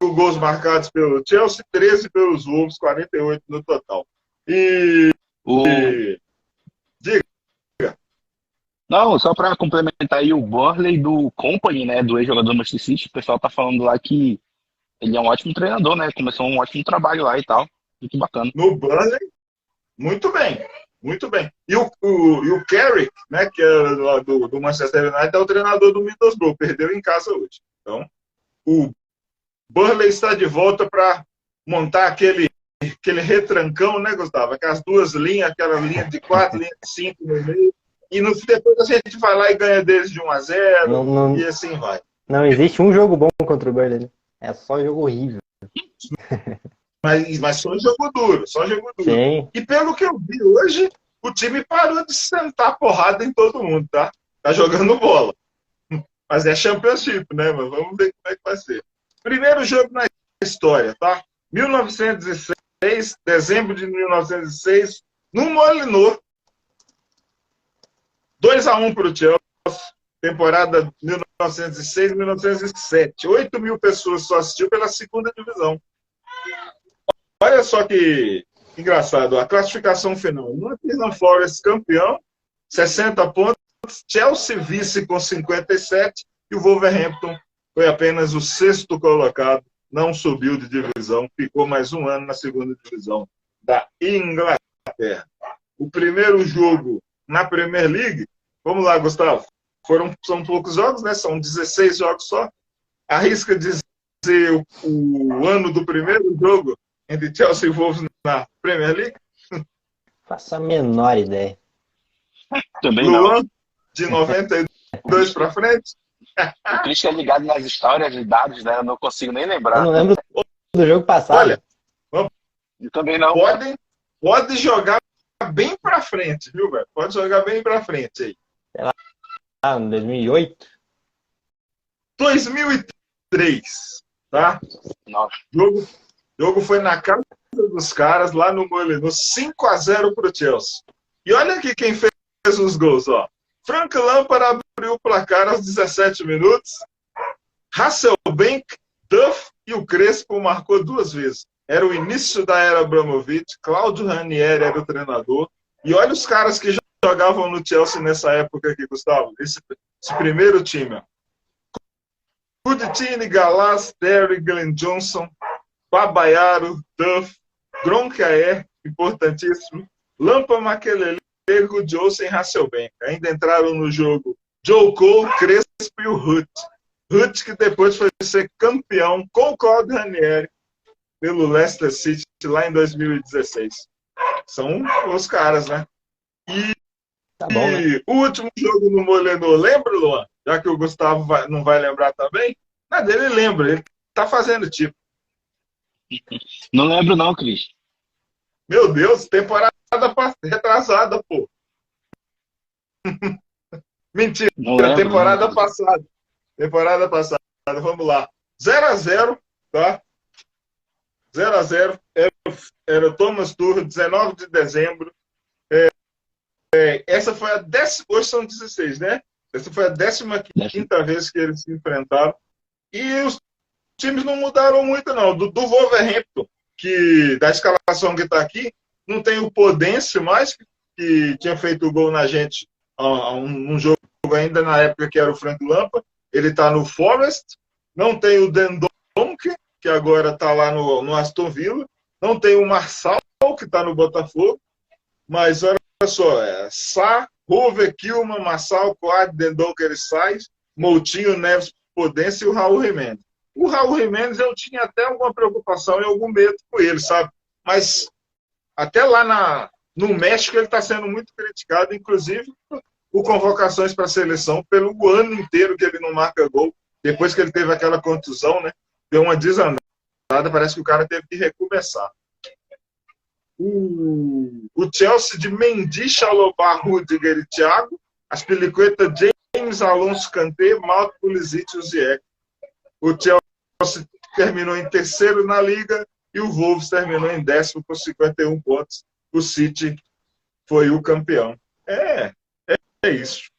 gols marcados pelo Chelsea, 13 pelos Wolves, 48 no total. Diga. Não, só para complementar aí o Burnley do Company, né, do ex-jogador do Manchester City, o pessoal tá falando lá que ele é um ótimo treinador, né? Começou um ótimo trabalho lá e tal. Muito bacana. No Burnley, muito bem. Muito bem. E o Carrick, né, que é do Manchester United, é o treinador do Middlesbrough. Perdeu em casa hoje. Então, o Burnley está de volta para montar aquele retrancão, né, Gustavo? Aquelas duas linhas, aquela linha de 4, linha de 5 no meio. E depois a gente vai lá e ganha deles de 1-0 e assim vai. Não existe um jogo bom contra o Burnley, né? É só jogo horrível. Mas só jogo duro, só jogo duro. Sim. E pelo que eu vi hoje, o time parou de sentar porrada em todo mundo, tá? Tá jogando bola. Mas é Championship, né? Mas vamos ver como é que vai ser. Primeiro jogo na história, tá? 1916, dezembro de 1906, no Molineux. 2-1 para o Chelsea. Temporada 1906-1907. 8 mil pessoas só assistiu pela segunda divisão. Olha só que engraçado. A classificação final. Nottingham Forest campeão, 60 pontos. Chelsea vice com 57. E o Wolverhampton foi apenas o 6º colocado. Não subiu de divisão. Ficou mais um ano na segunda divisão da Inglaterra. O primeiro jogo na Premier League. Vamos lá, Gustavo. São poucos jogos, né? São 16 jogos só. Arrisca dizer o ano do primeiro jogo entre Chelsea e Wolves na Premier League? Faço a menor ideia. Também Luan, não. de 92 para frente? O Chris é ligado nas histórias de dados, né? Eu não consigo nem lembrar. Eu não lembro do jogo passado. Olha, Eu também não. Pode jogar bem para frente, viu, velho? Pode jogar bem para frente aí. Sei lá, em 2008? 2003, tá? Nossa. O jogo foi na casa dos caras, lá no Molineux, 5-0 pro Chelsea. E olha aqui quem fez os gols, ó. Frank Lampard abriu o placar aos 17 minutos. Hasselbank, Duff e o Crespo marcou 2 vezes. Era o início da era Abramovich. Claudio Ranieri era o treinador. E olha os caras que jogavam no Chelsea nessa época aqui, Gustavo. Esse primeiro time. Cuditini, Galás, Terry, Glenn Johnson, Babayaro, Duff, Gronkaer, importantíssimo, Lampa, Makelele, Johnson e Hasselbank. Ainda entraram no jogo Joe Cole, Crespo e o Ruth. Ruth, que depois foi ser campeão com o Claudio Ranieri pelo Leicester City lá em 2016. São os caras, né? Tá bom, né? O último jogo no Molineux, lembra, Luan? Já que o Gustavo não vai lembrar também, nada, ele lembra, ele tá fazendo tipo. Não lembro não, Cris. Meu Deus, temporada retrasada, pô. Mentira, temporada passada. Temporada passada, vamos lá. 0-0, tá? 0-0, era Thomas Tuchel, 19 de dezembro. Essa foi a hoje são 16, né? Essa foi a 15ª vez que eles se enfrentaram. E os times não mudaram muito, não. Do Wolverhampton, da escalação que está aqui, não tem o Podence mais, que tinha feito o gol na gente um jogo ainda na época que era o Frank Lampard. Ele está no Forest. Não tem o Dendonk, que agora está lá no Aston Villa. Não tem o Marçal, que está no Botafogo. Mas olha só, Sá, Hove, Kilman, Marçal, Coad, Dendonker, Sais, Moutinho, Neves, Podence e o Raul Jiménez. O Raul Jiménez eu tinha até alguma preocupação e algum medo com ele, sabe? Mas até lá no México ele está sendo muito criticado, inclusive por convocações para a seleção pelo ano inteiro que ele não marca gol. Depois que ele teve aquela contusão, né? Deu uma desandada, parece que o cara teve que recomeçar. O Chelsea de Mendy, Chalobah, Rudiger e Thiago. Aspilicueta, James, Alonso, Kanté, Mauro, Pulisic e o Ziyech. O Chelsea terminou em terceiro na Liga e o Wolves terminou em 10º com 51 pontos. O City foi o campeão. É isso.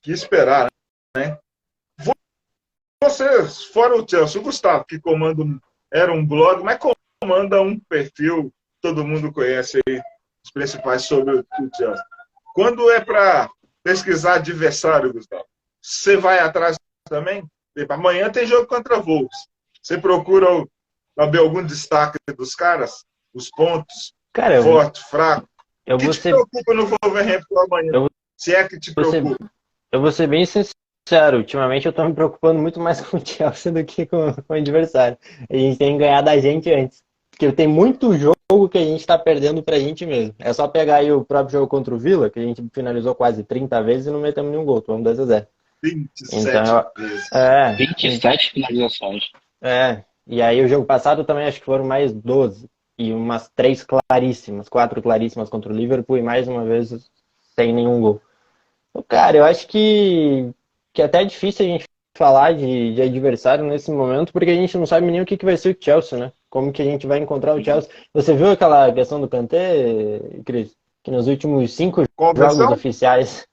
Que esperar, né? Vocês, fora o Chelsea, o Gustavo, que era um blog, mas comanda um perfil, todo mundo conhece aí, os principais sobre o Chelsea. Quando é para pesquisar adversário, Gustavo, você vai atrás também? Amanhã tem jogo contra Wolves. Você procura saber algum destaque dos caras? Os pontos? Cara, Forte, fraco? eu O que vou te ser, preocupa no Wolverhampton amanhã? Se é que te vou ser, preocupa. eu vou ser bem sincero, ultimamente eu tô me preocupando muito mais com o Chelsea do que com o adversário. A gente tem que ganhar da gente antes. Porque tem muito jogo que a gente tá perdendo pra gente mesmo. É só pegar aí o próprio jogo contra o Villa, que a gente finalizou quase 30 vezes e não metemos nenhum gol, tomamos 2-0. 27 Então, vezes. 27 finalizações. e aí o jogo passado também acho que foram mais 12. E umas 3 claríssimas, 4 claríssimas contra o Liverpool e mais uma vez sem nenhum gol. Então, cara, eu acho que até é difícil a gente falar de adversário nesse momento, porque a gente não sabe nem o que vai ser o Chelsea, né? Como que a gente vai encontrar o Chelsea. Você viu aquela questão do Kanté, Cris? Que nos últimos 5 jogos oficiais,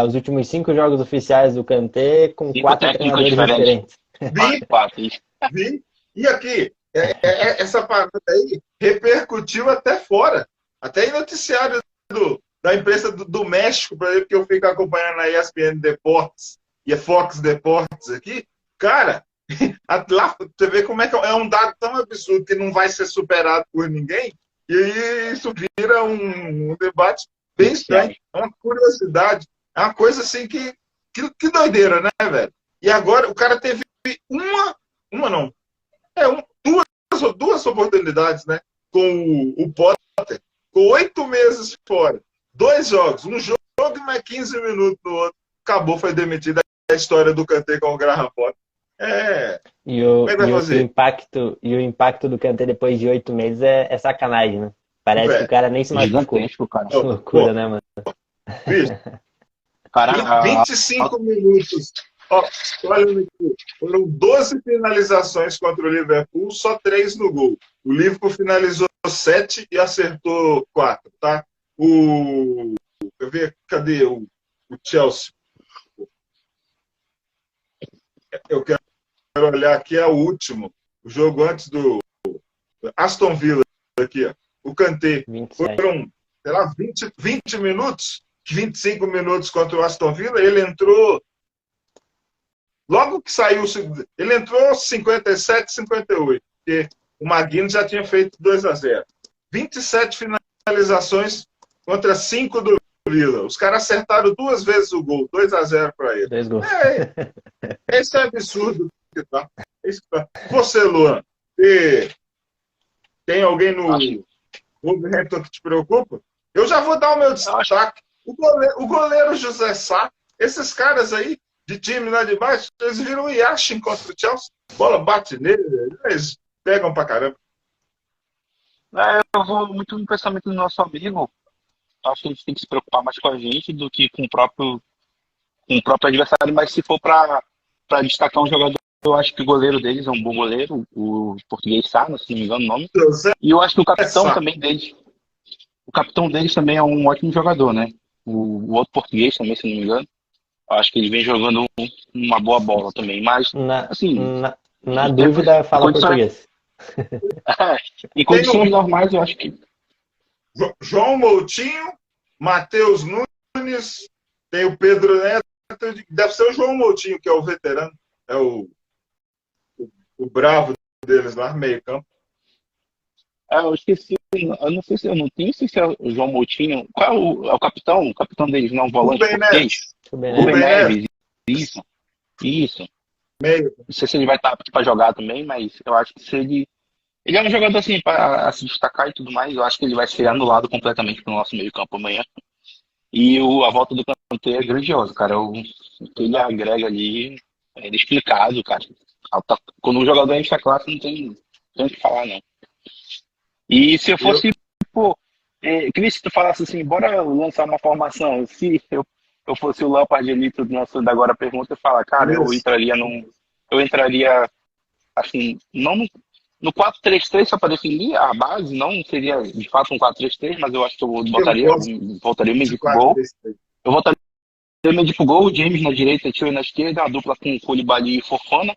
os últimos 5 jogos oficiais do Kanté com 5 4 técnicos treinadores diferentes. Vi. E aqui, essa parada aí repercutiu até fora. Até em noticiário da imprensa do México, por exemplo, que eu fico acompanhando a ESPN Deportes e a Fox Deportes aqui. Cara, lá você vê como é que é um dado tão absurdo que não vai ser superado por ninguém. E isso vira um debate bem estranho. É uma curiosidade. É uma coisa assim que doideira, né, velho? E agora o cara teve uma não. Duas oportunidades, né? Com o Potter, com 8 meses fora. 2 jogos, um jogo e mais 15 minutos no outro. Acabou, foi demitido. A história do Kanté com o Graham Potter. Como é que vai fazer? O impacto do Kanté depois de 8 meses é sacanagem, né? Parece que o cara nem se machucou. Cara. Que loucura, né, mano? Bicho, Cara, 25 minutos. Olha aqui. Foram 12 finalizações contra o Liverpool, só 3 no gol. O Liverpool finalizou 7 e acertou 4, tá? Eu ver, cadê o Chelsea? Eu quero olhar aqui, é o último. O jogo antes do Aston Villa aqui, ó. O Kanté. 27. Foram, sei lá, 20 minutos, 25 minutos contra o Aston Villa. Ele entrou. Logo que saiu, ele entrou 57, 58, porque o Maguinho já tinha feito 2-0. 27 finalizações contra 5 do Villa. Os caras acertaram 2 vezes o gol, 2-0 para ele. 2 gols. Esse é absurdo. Tá? Você, Luan, tem alguém no Wolverhampton que te preocupa? Eu já vou dar o meu destaque. O goleiro José Sá, esses caras aí, de time lá de baixo, eles viram o Yashin contra o Chelsea. Bola bate nele, eles pegam pra caramba. Eu vou muito no pensamento do nosso amigo. Acho que a gente tem que se preocupar mais com a gente do que com o próprio adversário, mas se for para destacar um jogador, eu acho que o goleiro deles é um bom goleiro, o português Sá, se não me engano o nome. E eu acho que o capitão também deles. O capitão deles também é um ótimo jogador, né? O outro português também, se não me engano. Acho que ele vem jogando uma boa bola também, mas, na dúvida, fala português. Em condições normais, eu acho que... João Moutinho, Matheus Nunes, tem o Pedro Neto, deve ser o João Moutinho, que é o veterano, é o bravo deles lá, meio campo. Eu esqueci, eu não sei se é o João Moutinho. Qual é o capitão? O capitão deles não é um volante português? Rubem Neves. Isso. Meio. Não sei se ele vai estar apto para jogar também, mas eu acho que se ele é um jogador assim para se destacar e tudo mais, eu acho que ele vai ser anulado completamente para o nosso meio campo amanhã. E a volta do Kanté é grandiosa, cara. O que ele agrega ali é inexplicável, cara. Quando o jogador enche a classe, não tem o que falar, não. E se eu fosse, queria que tu falasse assim, bora lançar uma formação. Se eu eu fosse o Lampard ali, tudo nosso da agora pergunta, eu falar, cara, Isso. eu entraria assim, não no 4-3-3 só para definir a base, não seria de fato um 4-3-3, mas eu acho que eu Eu gosto voltaria o de Mendy pro gol. 4-3-3. Eu voltaria o Mendy pro gol, o James na direita, Tio na esquerda, a dupla com Koulibaly e Fofana.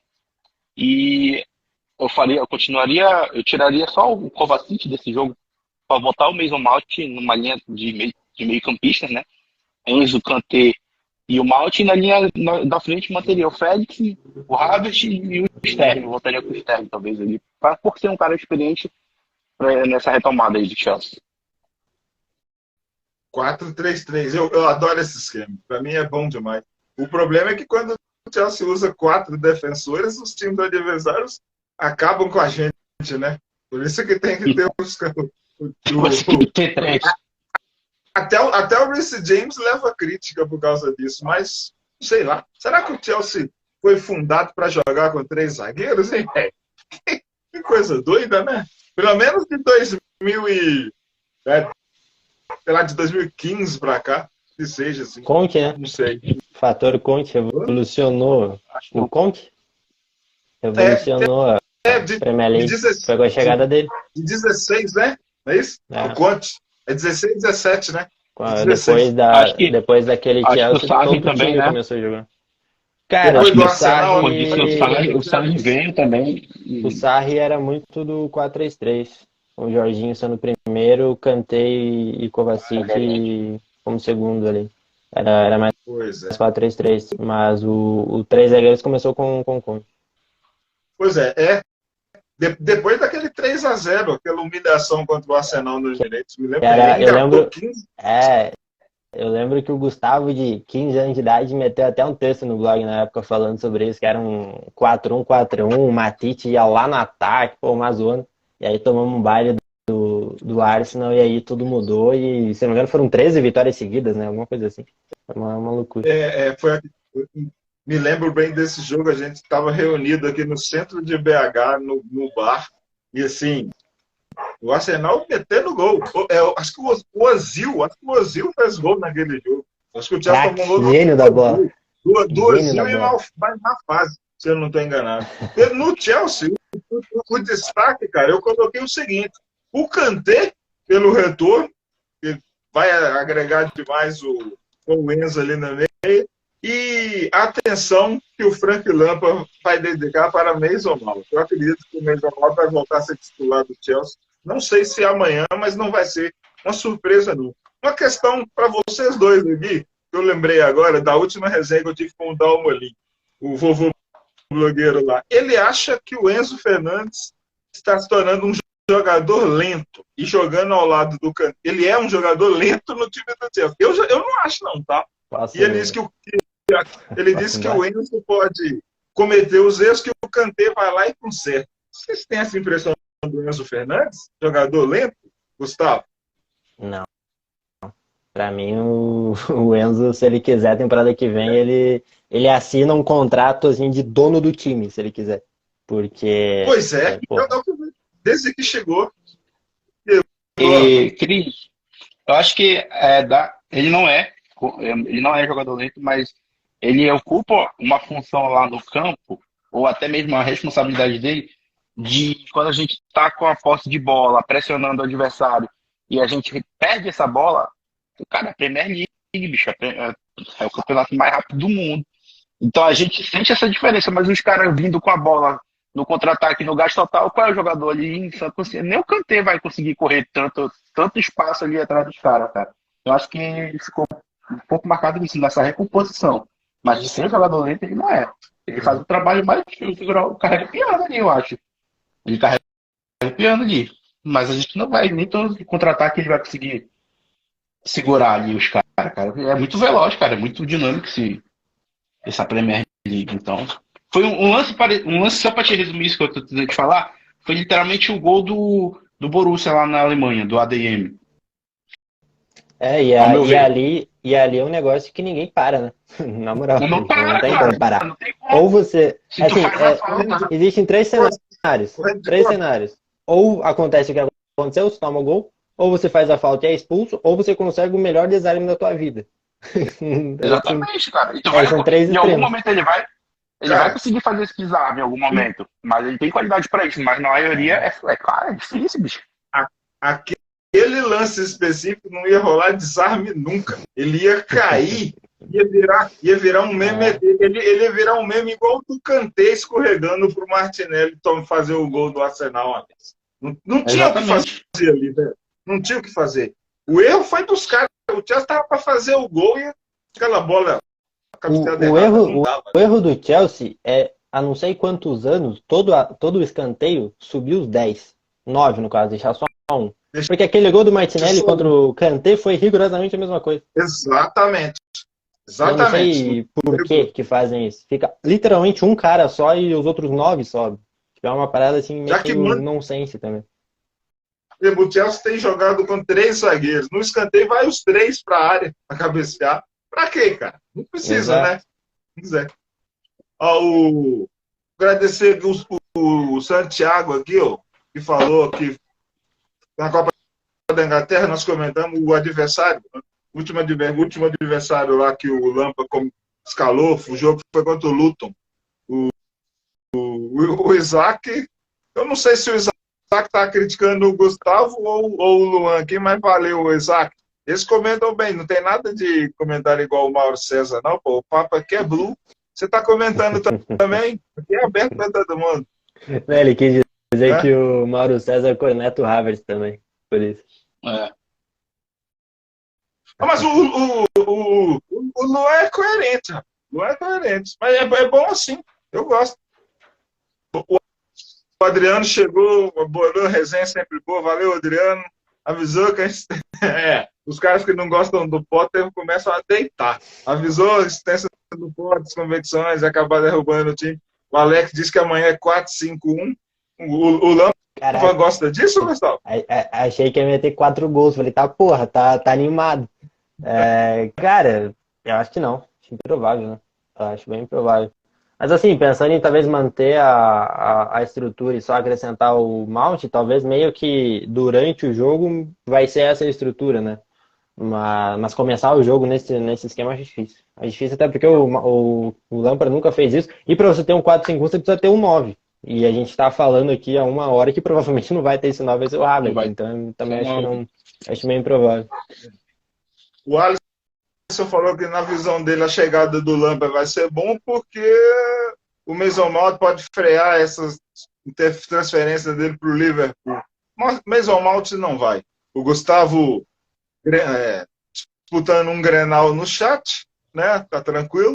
E eu continuaria, eu tiraria só o Kovacic desse jogo para botar o Mason Mount numa linha de meio campistas, né? Enzo, Kanté e o Mount, e na linha da frente manteria o Félix, o Havertz e o Sterling. Eu voltaria com o Sterling, talvez, ali, por ser um cara experiente nessa retomada aí do Chelsea. 4-3-3. Eu adoro esse esquema. Para mim é bom demais. O problema é que quando o Chelsea usa 4 defensores, os times adversários acabam com a gente, né? Por isso que tem que ter Você tem que ter três. até o Reece James leva crítica por causa disso, mas sei lá. Será que o Chelsea foi fundado para jogar com 3 zagueiros, hein? Que coisa doida, né? Pelo menos de 2000 sei lá, de 2015 para cá, que seja assim. Conte, né? Não sei. O fator Conte revolucionou. O Conte É, revolucionou a de Premier League. 16, Foi com a chegada dele. de 16, né? Não é isso? É. O Conte. É 16, 17, né? De 16. Depois daquele acho que Chelsea, o Sarri todo o também, time né? começou a jogar. Cara, Depois acho do que Arsenal, O Sarri veio também. o Sarri era muito do 4-3-3. O Jorginho sendo o primeiro, o Kanté e Kovacic como segundo ali. Era mais Pois é. 4-3-3. Mas o 3 zagueiros começou com o Conte. Pois é. Depois daquele 3-0, aquela humilhação contra o Arsenal nos direitos, me lembro. Eu lembro que o Gustavo, de 15 anos de idade, meteu até um texto no blog na época falando sobre isso, que era um 4-1-4-1, o Matite ia lá no ataque, pô, uma zona. E aí tomamos um baile do Arsenal e aí tudo mudou e, se não me engano, foram 13 vitórias seguidas, né? Alguma coisa assim. Foi uma loucura. Me lembro bem desse jogo, a gente estava reunido aqui no centro de BH, no bar, e assim, o Arsenal metendo gol. Acho que o Ozil fez gol naquele jogo. Acho que o Chelsea tomou gol. Gênio da bola. Do Ozil em má fase, se eu não estou enganado. E no Chelsea, o destaque, cara, eu coloquei o seguinte: o Kanté, pelo retorno, que vai agregar demais o Enzo ali no meio, e a atenção que o Frank Lampard vai dedicar para Mason Mount. Eu acredito que o Mason Mount vai voltar a ser titular do Chelsea. Não sei se amanhã, mas não vai ser uma surpresa, não. Uma questão para vocês dois aqui, que eu lembrei agora da última resenha que eu tive com o Dalmolin, o vovô blogueiro lá. Ele acha que o Enzo Fernandes está se tornando um jogador lento e jogando ao lado do Kanté. Ele é um jogador lento no time do Chelsea. Eu não acho, não, tá? E ele disse que o Enzo pode cometer os erros que o Kanté vai lá e conserta. Vocês têm essa impressão do Enzo Fernandes? Jogador lento? Gustavo? Não. Pra mim, o Enzo, se ele quiser, a temporada que vem, ele assina um contrato assim, de dono do time, se ele quiser. Porque... Pois é. Desde que chegou. E, Cris, eu acho que ele não é jogador lento, mas ele ocupa uma função lá no campo, ou até mesmo a responsabilidade dele, de quando a gente está com a posse de bola, pressionando o adversário, e a gente perde essa bola, cara, a Premier League, bicho, é o campeonato mais rápido do mundo. Então a gente sente essa diferença, mas os caras vindo com a bola no contra-ataque, no gás total, qual é o jogador ali? Nem o Kanté vai conseguir correr tanto espaço ali atrás dos caras, cara. Eu acho que ele ficou um pouco marcado nisso, nessa recomposição. Mas de ser jogador lento, ele não é. Ele faz o trabalho mais difícil, carrega piano ali, eu acho. Ele carrega piano ali. Mas a gente não vai, nem todo contra-ataque ele vai conseguir segurar ali os caras, cara. É muito veloz, cara. É muito dinâmico essa Premier League. Então, foi um lance só pra te resumir isso que eu tô tentando te falar. Foi literalmente o gol do Borussia lá na Alemanha, do ADM. E ali é um negócio que ninguém para, né? Na moral, não tem como parar. Não tem como. Ou você... existem três cenários. Ou acontece o que aconteceu, você toma o gol, ou você faz a falta e é expulso, ou você consegue o melhor desarme da tua vida. Assim, Exatamente, cara. são três Em algum extremos. momento ele vai Cara, conseguir fazer esse desarme em algum momento. Mas ele tem qualidade pra isso. Mas na maioria é difícil, bicho. a- aquele lance específico não ia rolar desarme nunca. Ele ia cair, ia virar um meme. É, Ele ia virar um meme igual o do Kanté escorregando pro Martinelli fazer o gol do Arsenal uma vez. Não tinha o que fazer Exatamente. ali, velho. Não tinha o que fazer. O erro foi dos caras. O Chelsea estava para fazer o gol e aquela bola cabeceada O errada não erro, dava. o erro do Chelsea é, há não sei quantos anos, todo o escanteio subiu os 10. 9 no caso, deixar só um. Deixa Porque aquele gol do Martinelli só contra o Kanté foi rigorosamente a mesma coisa. Exatamente. E eu não Exatamente. sei por que fazem isso. Fica literalmente um cara só e os outros 9 sobem. Tipo, é uma parada assim Já que meio nonsense também. o Chelsea tem jogado com 3 zagueiros. No escanteio vai os 3 para a área para cabecear. Para quê, cara? Não precisa, Exato. né? Não quiser. Agradecer o Santiago aqui, ó, que falou que na Copa da Inglaterra nós comentamos o adversário, né? O último adversário lá que o Lampa escalou, o jogo foi contra o Luton. O Isaac, eu não sei se o Isaac está criticando o Gustavo ou o Luan aqui, mas valeu, o Isaac. Eles comentam bem, não tem nada de comentário igual o Mauro César, não, pô. O papo aqui é blue. Você está comentando também? Aqui é aberto para todo mundo. Ele quis dizer Né? que o Mauro César corneta o Havertz também. Por isso. É. Mas o Luan é coerente, rapaz. O Luan é coerente. Mas é bom assim. Eu gosto. O Adriano chegou, boa resenha sempre boa. Valeu, Adriano. Avisou que a gente... os caras que não gostam do Potter começam a deitar. Avisou a existência do Potter, as convecções, e acabar derrubando o time. O Alex disse que amanhã é 4-5-1. O Lampa Caraca, gosta disso, Gustavo? achei que ia meter 4 gols. Falei, tá porra, tá animado. Cara, eu acho que não. Acho improvável, né? Eu acho bem improvável. Mas assim, pensando em talvez manter a estrutura e só acrescentar o Mount, talvez meio que durante o jogo vai ser essa a estrutura, né? Mas começar o jogo nesse esquema acho difícil. É difícil até porque o Lampard nunca fez isso. E para você ter um 4-5-1, você precisa ter um 9. E a gente tá falando aqui há uma hora que provavelmente não vai ter esse 9, vai ser o Não Havertz. vai Então eu também ser acho que uma. não. Acho meio improvável. O Alisson falou que na visão dele a chegada do Lampard vai ser bom porque o Mason Mount pode frear essas transferências dele para o Liverpool. Mas Mason Mount não vai. O Gustavo disputando um Grenal no chat, né? Tá tranquilo.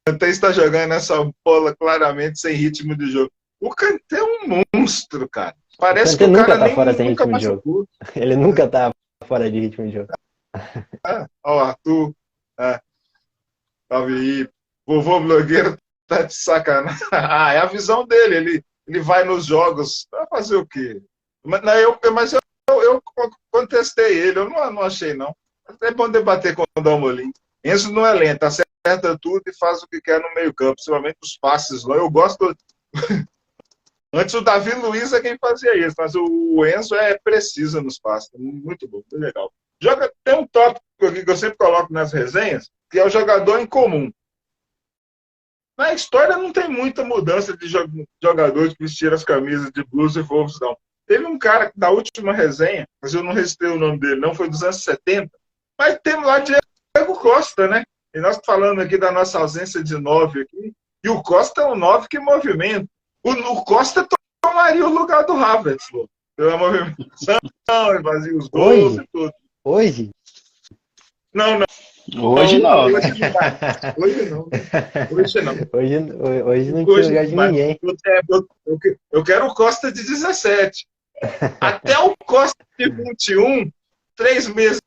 Kanté está jogando essa bola claramente sem ritmo de jogo. O Kanté é um monstro, cara. O Parece que Kanté o nunca cara tá fora sem nunca ritmo de jogo. machucou. Ele nunca tá fora de ritmo de jogo. Ó, o Arthur, salve aí. Vovô blogueiro tá de sacanagem. É a visão dele. Ele vai nos jogos. Vai fazer o quê? Mas eu contestei ele. Eu não achei, não. É bom debater com o Dalmolin. Enzo não é lento. Acerta tudo e faz o que quer no meio campo. Principalmente os passes. Eu gosto... Antes o Davi Luiz é quem fazia isso. Mas o Enzo é preciso nos passes. Muito bom. Muito legal. Tem um tópico aqui que eu sempre coloco nas resenhas, que é o jogador em comum. Na história não tem muita mudança de jogadores que vestiram as camisas de Blues e Wolves, não. Teve um cara da última resenha, mas eu não registrei o nome dele, não, foi dos anos 70, mas temos lá Diego Costa, né? E nós falando aqui da nossa ausência de 9 aqui, e o Costa é um 9 que movimenta. O Costa tomaria o lugar do Havertz, pela movimentação, ele fazia os gols e tudo. Hoje? Não. Hoje não, né? Hoje não. Hoje não. Hoje não tinha lugar de ninguém. Eu quero o Costa de 17. Até o Costa de 21, 3 meses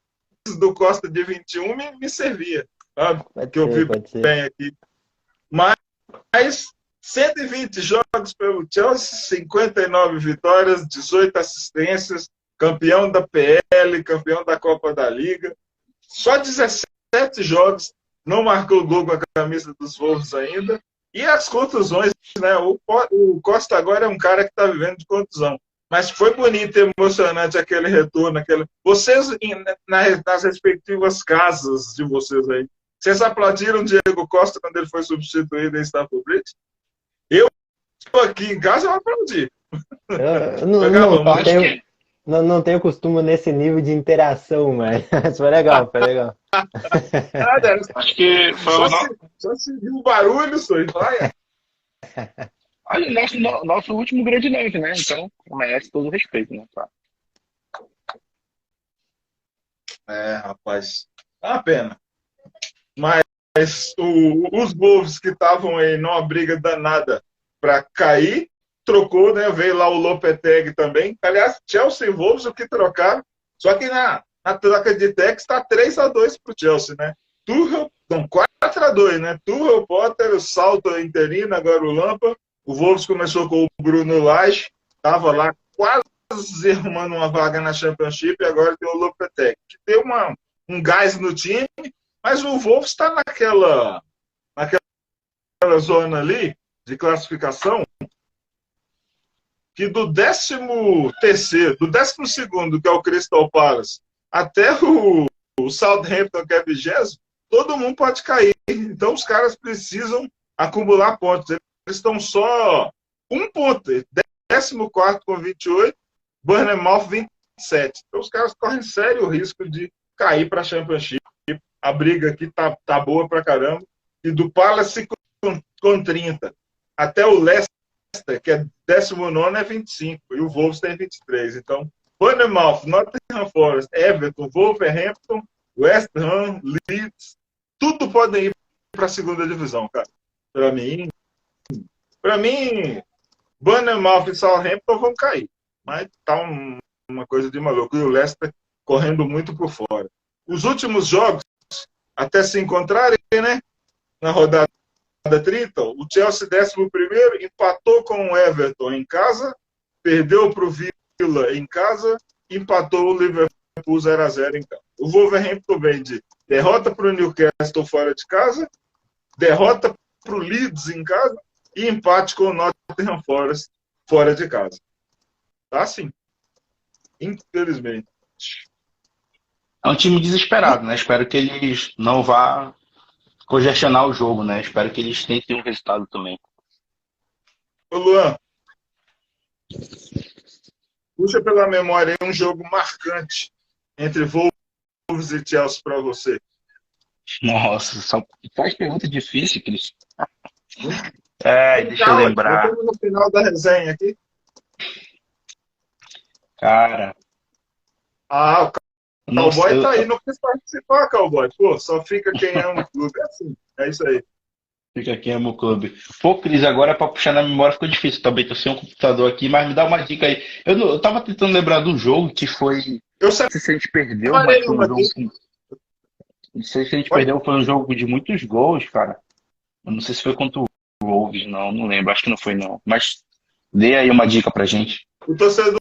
do Costa de 21 me servia. Sabe? Que eu vi bem aqui. Mas 120 jogos pelo Chelsea, 59 vitórias, 18 assistências, campeão da PL, campeão da Copa da Liga. Só 17 jogos, não marcou gol com a camisa dos Wolves ainda. E as contusões, né? O Costa agora é um cara que está vivendo de contusão. Mas foi bonito e emocionante aquele retorno. Vocês, nas respectivas casas de vocês aí, vocês aplaudiram o Diego Costa quando ele foi substituído em Stamford Bridge? Eu aqui em casa eu aplaudi. Eu não tenho costume nesse nível de interação, mas foi legal, foi legal. Acho que foi só se viu o barulho, só e vai. Olha, nosso último grande nome, né? Então, merece todo o respeito, né? Tá. Rapaz, é uma pena. Mas os Wolves que estavam aí numa briga danada para cair, trocou, né? Veio lá o Lopetegui também. Aliás, Chelsea e Wolves, o que trocaram. Só que na troca de técnicos está 3-2 para o Chelsea, né? Tuchel, então 4-2, né? Tuchel, Potter, o Salto interino, agora o Lampard. O Wolves começou com o Bruno Lage, estava lá quase arrumando uma vaga na Championship, e agora tem o Lopetegui, que tem um gás no time, mas o Wolves está naquela zona ali de classificação que do 13º, do 12º, que é o Crystal Palace, até o Southampton, que é 20º, todo mundo pode cair. Então os caras precisam acumular pontos. Eles estão só um ponto. 14º com 28, Bournemouth 27. Então os caras correm sério risco de cair para a Championship. A briga aqui tá boa pra caramba. E do Palace com 30. Até o Leicester, que é 19º, é 25. E o Wolves tem 23. Então, Bournemouth, Nottingham Forest, Everton, Wolverhampton, West Ham, Leeds, tudo podem ir para a segunda divisão, cara. Para mim, Bournemouth e Southampton vão cair. Mas tá uma coisa de maluco. E o Leicester correndo muito por fora. Os últimos jogos, até se encontrarem, né? Na rodada 30, o Chelsea 11º empatou com o Everton em casa, perdeu para o Villa em casa, empatou o Liverpool 0-0 em casa. O Wolverhampton vem de derrota para o Newcastle fora de casa, derrota para o Leeds em casa e empate com o Nottingham Forest fora de casa. Tá assim. Infelizmente. É um time desesperado, né? Espero que eles não vá congestionar o jogo, né? Espero que eles tentem um resultado também. Ô Luan, puxa pela memória aí um jogo marcante entre Wolves e Chelsea para você. Nossa, só faz pergunta difícil, Cris. Deixa eu Calma, lembrar. estamos no final da resenha aqui. Cara. O Nossa, Cowboy tá aí, não quis participar, Cowboy. Pô, só fica quem ama o clube. É assim, é isso aí. Fica aqui, amo o clube. Pô, Cris, agora pra puxar na memória ficou difícil. Também tô sem um computador aqui, mas me dá uma dica aí. Eu tava tentando lembrar do jogo que foi. Eu sempre Não sei se a gente perdeu, mas foi um jogo. Não sei se a gente perdeu, foi um jogo de muitos gols, cara. Eu não sei se foi contra o Wolves, não lembro. Acho que não foi, não. Mas dê aí uma dica pra gente. O torcedor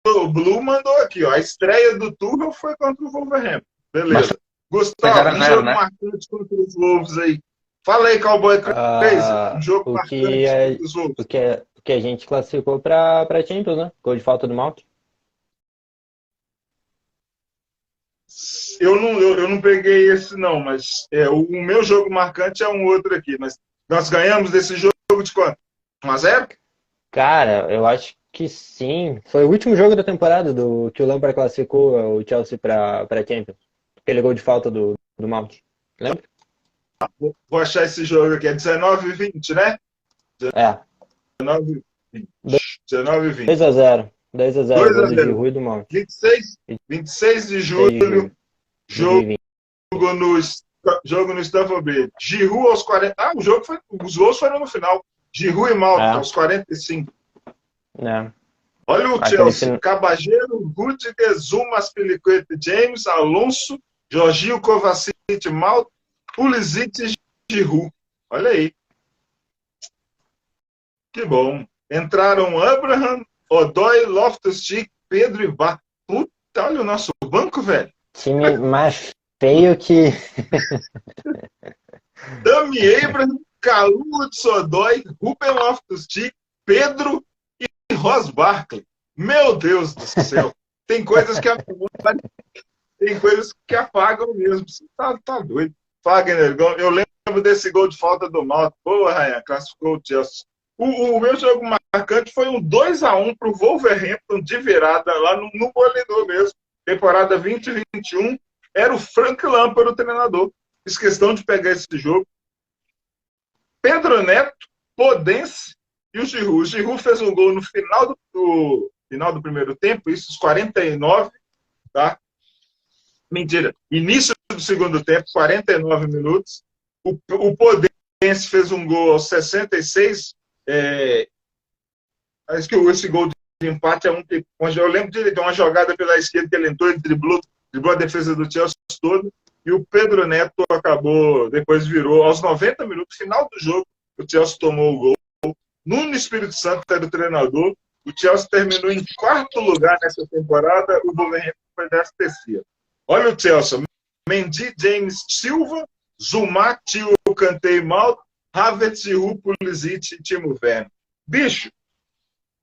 do Blue mandou aqui, ó. A estreia do Tuchel foi contra o Wolverhampton. Beleza. Gustavo, um jogo marcante contra os Wolves aí. Fala aí, Cowboy Crazy. Um jogo marcante contra os Wolves. O que a gente classificou pra Champions, né? Gol de falta do Mount. Eu não peguei esse, não, mas o meu jogo marcante é um outro aqui. Mas nós ganhamos desse jogo de quanto? 1-0? Cara, eu acho que sim. Foi o último jogo da temporada que o Lampard classificou o Chelsea pra Champions. Aquele gol de falta do Mount. Lembra? Vou achar esse jogo aqui. É 19-20, né? 19-20. 19-20. 2-0. 2-0. Gol do Giroud e do Mount. 26 de julho. Jogo no Stamford Bridge. Giroud aos 40. Os gols foram no final. Giroud e Mount aos 45. Olha o Chelsea. Cabageiro, Rudiger, Zuma, Aspilicueta, James, Alonso, Jorginho, Kovacic, Mount, Pulisic e Giroud. Olha aí. Que bom. Entraram Abraham, Odoi, Loftus-Cheek, Pedro e Vá. Puta, olha o nosso banco, velho. Time mais feio que... Tammy Abraham, Calu Odoi, Ruben Loftus-Cheek, Pedro e Ross Barkley. Meu Deus do céu. Tem coisas que a memória, tem coisas que apagam mesmo. Você tá doido. Fagner, eu lembro desse gol de falta do Malta. Boa, Rayan, classificou o Chelsea. O meu jogo marcante foi um 2-1 para o Wolverhampton de virada lá no Molineux mesmo. Temporada 2021. Era o Frank Lampard o treinador. Fiz questão de pegar esse jogo. Pedro Neto, Podence e o Giroud. O Giroud fez um gol no final do primeiro tempo, isso, os 49, tá? Mentira. Início do segundo tempo, 49 minutos. O Podence fez um gol aos 66. Acho que esse gol de empate é eu lembro de uma jogada pela esquerda que ele entrou e driblou a defesa do Chelsea todo. E o Pedro Neto acabou, depois virou, aos 90 minutos, final do jogo, o Chelsea tomou o gol. Nuno Espírito Santo era o treinador. O Chelsea terminou em 4º lugar nessa temporada. O Wolverhampton foi 13º. Olha o Chelsea. Mendy, James, Silva, Zuma, Tio, Kanté e Malta, Havertz, Giroud, Pulisic e Timo Werner. Bicho,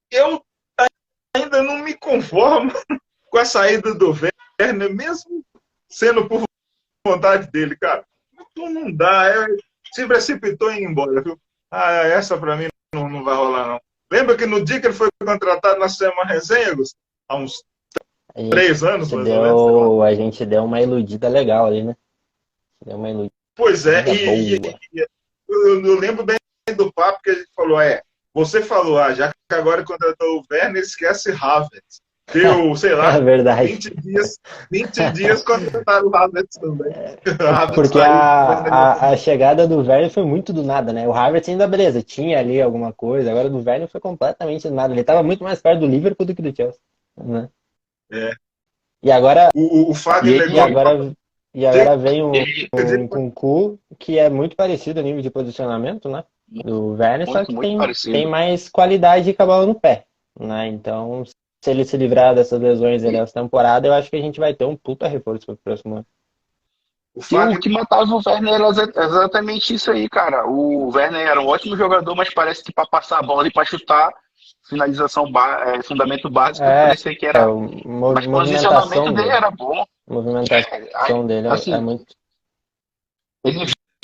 eu ainda não me conformo com a saída do Werner, mesmo sendo por vontade dele, cara. Então não dá. Se precipitou em ir embora, viu? Essa pra mim não vai rolar, não. Lembra que no dia que ele foi contratado, nós fizemos uma resenha, Gustavo? Há uns 3 anos, mais ou menos. A gente deu uma iludida legal ali, né? Deu uma iludida. Pois é, boa. Eu lembro bem do papo que a gente falou, você falou, já que agora contratou o Werner, esquece Havertz. Deu, sei lá, É verdade. 20 dias contrataram o Havertz também. Porque a chegada do Werner foi muito do nada, né? O Havertz ainda, beleza, tinha ali alguma coisa, agora do Werner foi completamente do nada. Ele estava muito mais perto do Liverpool do que do Chelsea, né? E agora o Fagner e agora vem um Nkunku que é muito parecido a nível de posicionamento, né? Do Werner, só que tem mais qualidade com a bola no pé, né? Então, se ele se livrar dessas lesões dessa temporada, eu acho que a gente vai ter um puta reforço para o próximo ano. O que matava o Werner era exatamente isso aí, cara. O Werner era um ótimo jogador, mas parece que para passar a bola e para chutar, finalização, fundamento básico, parecia que era. Mas o posicionamento dele era bom. A movimentação dele assim, é muito.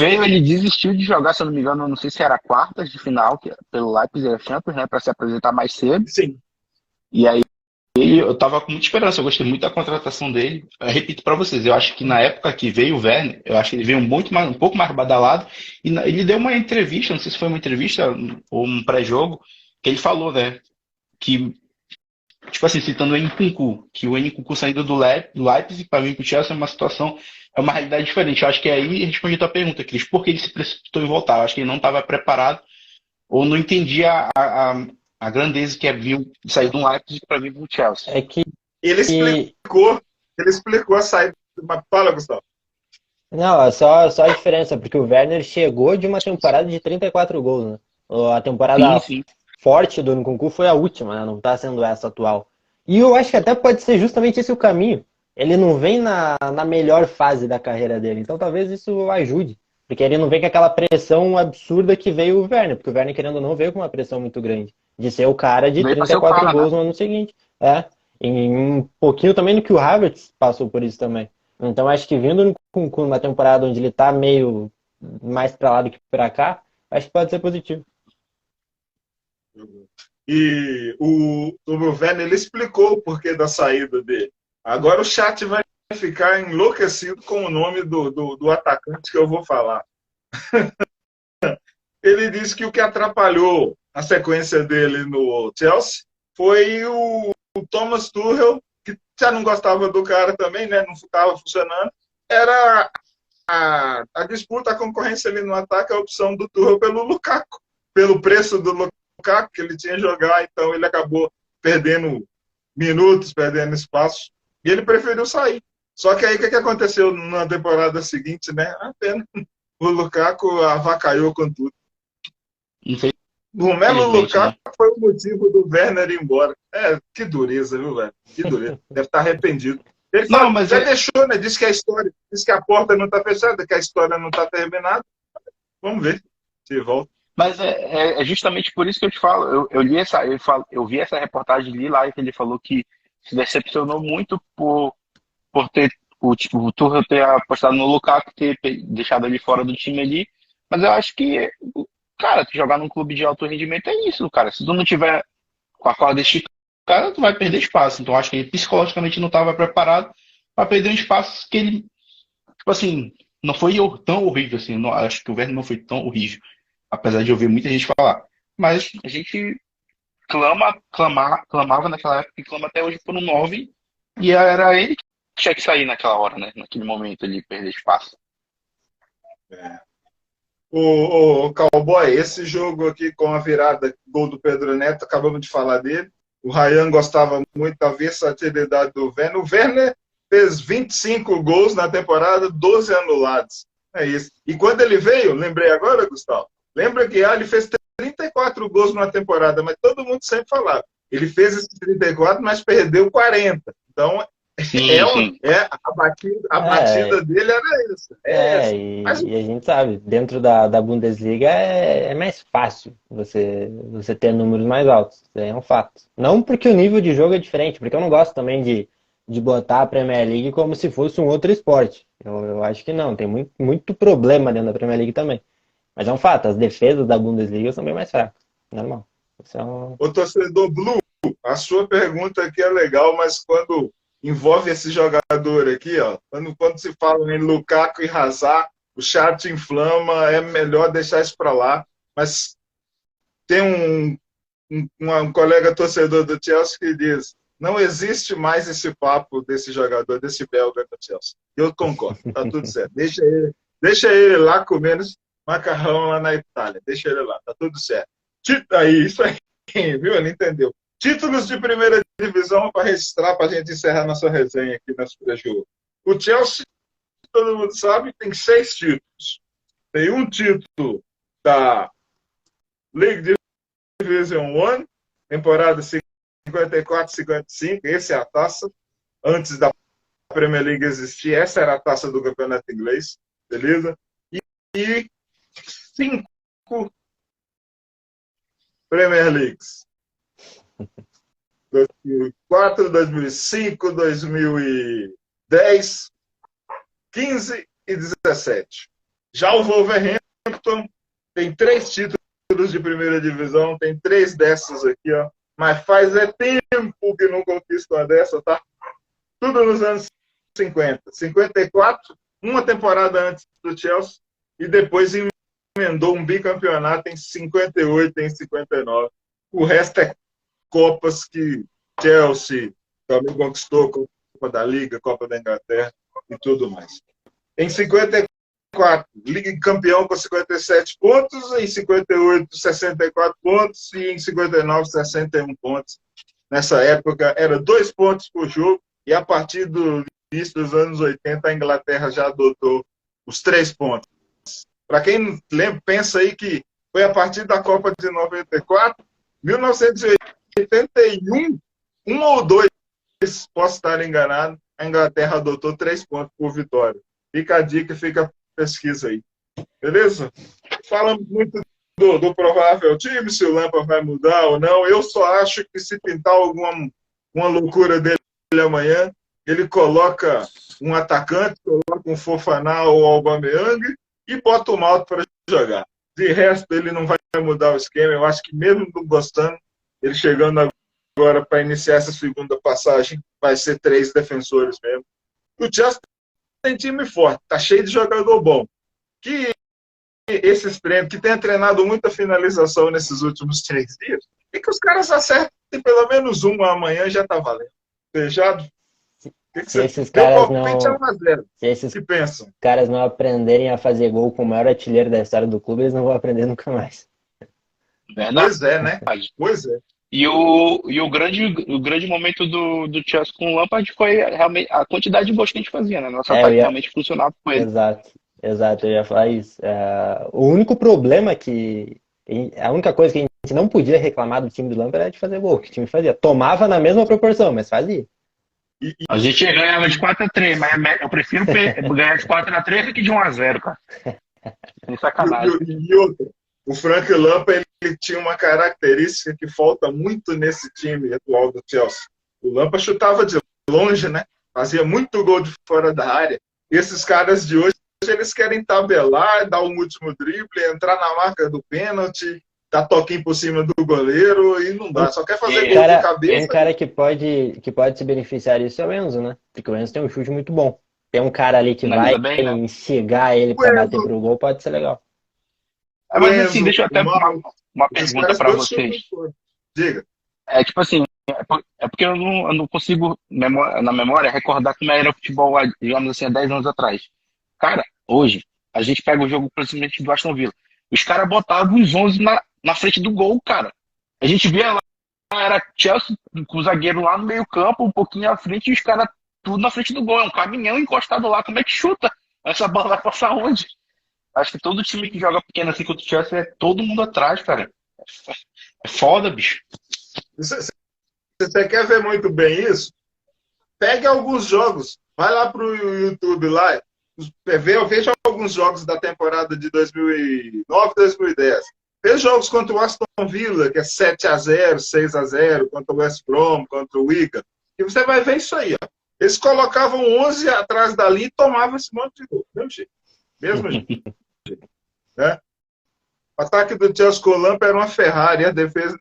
Ele desistiu de jogar, se eu não me engano, não sei se era quartas de final, pelo Leipzig, era Champions, né, para se apresentar mais cedo. Sim. E aí eu tava com muita esperança, eu gostei muito da contratação dele. Eu repito para vocês, eu acho que na época que veio o Werner, eu acho que ele veio um pouco mais badalado, e ele deu uma entrevista, não sei se foi uma entrevista ou um pré-jogo, que ele falou, né, que, tipo assim, citando o Nkunku, que o Nkunku saindo do Leipzig para vir pro Chelsea é uma situação, é uma realidade diferente. Eu acho que aí respondi a tua pergunta, Cris, por que ele se precipitou em voltar? Eu acho que ele não estava preparado ou não entendia a grandeza que é sair de um Leipzig para vir pro Chelsea. É que ele explicou a saída. Fala, Gustavo. Não, só a diferença, porque o Werner chegou de uma temporada de 34 gols, né? A temporada forte do Nkunku foi a última, né? Não tá sendo essa atual. E eu acho que até pode ser justamente esse o caminho. Ele não vem na melhor fase da carreira dele, então talvez isso ajude. Porque ele não vem com aquela pressão absurda que veio o Werner, porque o Werner, querendo ou não, veio com uma pressão muito grande. De ser o cara de 34 gols no ano seguinte. E um pouquinho também do que o Havertz passou por isso também. Então acho que vindo com uma temporada onde ele tá meio mais pra lá do que pra cá, acho que pode ser positivo. E o Werner, ele explicou o porquê da saída dele. Agora o chat vai ficar enlouquecido com o nome do atacante que eu vou falar. Ele disse que o que atrapalhou a sequência dele no Chelsea foi o Thomas Tuchel, que já não gostava do cara também, né? Não estava funcionando. Era a disputa, a concorrência ali no ataque, a opção do Tuchel pelo Lukaku. Pelo preço do Lukaku que ele tinha jogar, então ele acabou perdendo minutos, perdendo espaço, e ele preferiu sair. Só que aí o que aconteceu na temporada seguinte, né? A pena. O Lukaku avacalhou com tudo. O Romelu Lukaku, né? Foi o motivo do Werner ir embora. Que dureza, viu, velho? Que dureza. Deve estar arrependido. Ele fala, mas já deixou, né? Diz que a história, diz que a porta não está fechada, que a história não está terminada. Vamos ver se volta. Mas é justamente por isso que eu te falo. Eu li eu vi essa reportagem, li lá que ele falou que se decepcionou muito por ter o Tuchel ter apostado no Lukaku, ter deixado ele fora do time ali. Mas eu acho que, cara, jogar num clube de alto rendimento é isso, cara. Se tu não tiver com a corda esticada, tu vai perder espaço. Então eu acho que ele psicologicamente não estava preparado para perder um espaço que ele, tipo assim, não foi tão horrível assim. Não, acho que o Werner não foi tão horrível, apesar de ouvir muita gente falar. Mas a gente clamava naquela época e clama até hoje por um 9 e era ele que tinha que sair naquela hora, né? Naquele momento ali, perder espaço. O Cowboy, esse jogo aqui com a virada, gol do Pedro Neto, acabamos de falar dele. O Ryan gostava muito da versatilidade do Werner. O Werner fez 25 gols na temporada, 12 anulados. É isso. E quando ele veio, lembrei agora, Gustavo, lembra que ele fez 34 gols na temporada, mas todo mundo sempre falava. Ele fez esses 34, mas perdeu 40. Então, Sim, sim. a batida dele era essa. Essa. Mas E a gente sabe, dentro da Bundesliga é mais fácil você ter números mais altos. Isso aí é um fato. Não porque o nível de jogo é diferente, porque eu não gosto também de botar a Premier League como se fosse um outro esporte. Eu acho que não, tem muito problema dentro da Premier League também. Mas é um fato, as defesas da Bundesliga são bem mais fracas. Normal. Isso é um... o torcedor Blue, a sua pergunta aqui é legal, mas quando envolve esse jogador aqui, ó, quando se fala em Lukaku e Hazard, o chat inflama, é melhor deixar isso para lá. Mas tem um colega torcedor do Chelsea que diz: não existe mais esse papo desse jogador, desse belga do Chelsea. Eu concordo, tá tudo certo. Deixa ele lá comendo macarrão lá na Itália. Deixa ele lá, tá tudo certo. Aí, isso aí, viu? Ele entendeu. Títulos de primeira divisão para registrar, para a gente encerrar nossa resenha aqui nesse pré-jogo. O Chelsea, todo mundo sabe, tem 6 títulos. Tem um título da League Division One, temporada 54-55, essa é a taça. Antes da Premier League existir, essa era a taça do campeonato inglês, beleza? E 5 Premier Leagues. 2004, 2005, 2010, 15 e 17. Já o Wolverhampton tem 3 títulos de primeira divisão, tem 3 dessas aqui, ó. Mas faz tempo que não conquista uma dessa, tá? Tudo nos anos 50. 54, uma temporada antes do Chelsea, e depois emendou um bicampeonato em 58 e em 59. O resto é Copas que Chelsea também conquistou, Copa da Liga, Copa da Inglaterra e tudo mais. Em 54, Liga campeão com 57 pontos, em 58, 64 pontos e em 59, 61 pontos. Nessa época, era 2 pontos por jogo e a partir do início dos anos 80, a Inglaterra já adotou os 3 pontos. Para quem lembra, pensa aí que foi a partir da Copa de 94, 1981, um ou dois, posso estar enganado, a Inglaterra adotou 3 pontos por vitória. Fica a dica, fica a pesquisa aí. Beleza? Falamos muito do provável time, se o Lampard vai mudar ou não. Eu só acho que se pintar uma loucura dele amanhã, ele coloca um atacante, coloca um Fofana ou Aubameyang e bota o Malto para jogar. De resto, ele não vai mudar o esquema. Eu acho que mesmo não gostando, ele chegando agora para iniciar essa segunda passagem, vai ser 3 defensores mesmo. O Chelsea tem time forte, tá cheio de jogador bom. Que esses treinos, que tenha treinado muita finalização nesses últimos 3 dias, e que os caras acertem pelo menos uma amanhã, já tá valendo. Fechado? Se esses caras não, se esses caras não aprenderem a fazer gol com o maior artilheiro da história do clube, eles não vão aprender nunca mais. Verdade. Pois é, né? Pois é. E o grande momento do Chelsea com o Lampard foi realmente a quantidade de gols que a gente fazia, né? Nosso ataque realmente funcionava com ele. Exato, eu ia falar isso. O único problema a única coisa que a gente não podia reclamar do time do Lampard era de fazer gol, que o time fazia. Tomava na mesma proporção, mas fazia. A gente ganhava de 4-3, mas eu prefiro ganhar de 4-3 do que de 1-0, cara. Sem sacanagem. E outra, O Frank Lampard, ele tinha uma característica que falta muito nesse time atual do Chelsea. O Lampard chutava de longe, né? Fazia muito gol de fora da área. E esses caras de hoje, eles querem tabelar, dar um último drible, entrar na marca do pênalti, dar toquinho por cima do goleiro e não dá. Só quer fazer gol de cabeça. Um cara que pode se beneficiar disso é o Enzo, né? Porque o Enzo tem um chute muito bom. Tem um cara ali que vai bem, né? instigar ele pra bater pro gol, pode ser legal. Mas assim, deixa eu até uma Esses pergunta caras para todos vocês. chutam. Diga. É tipo assim, é porque eu não consigo na memória recordar como era o futebol, digamos assim, há 10 anos atrás. Cara, hoje, a gente pega o jogo, principalmente do Aston Villa. Os caras botavam os 11 na frente do gol, cara. A gente via lá, era Chelsea com o zagueiro lá no meio campo, um pouquinho à frente, e os caras tudo na frente do gol. É um caminhão encostado lá. Como é que chuta? Essa bola vai passar onde? Acho que todo time que joga pequeno assim contra o Chelsea é todo mundo atrás, cara. É foda, bicho. Se você quer ver muito bem isso, pegue alguns jogos. Vai lá pro YouTube lá. Veja alguns jogos da temporada de 2009, 2010. Veja jogos contra o Aston Villa, que é 7-0, 6-0, contra o West Brom, contra o Wigan. E você vai ver isso aí. Ó. Eles colocavam 11 atrás dali e tomavam esse monte de gol. Mesmo jeito. Né? O ataque do Chelsea com o Lampard era uma Ferrari. A defesa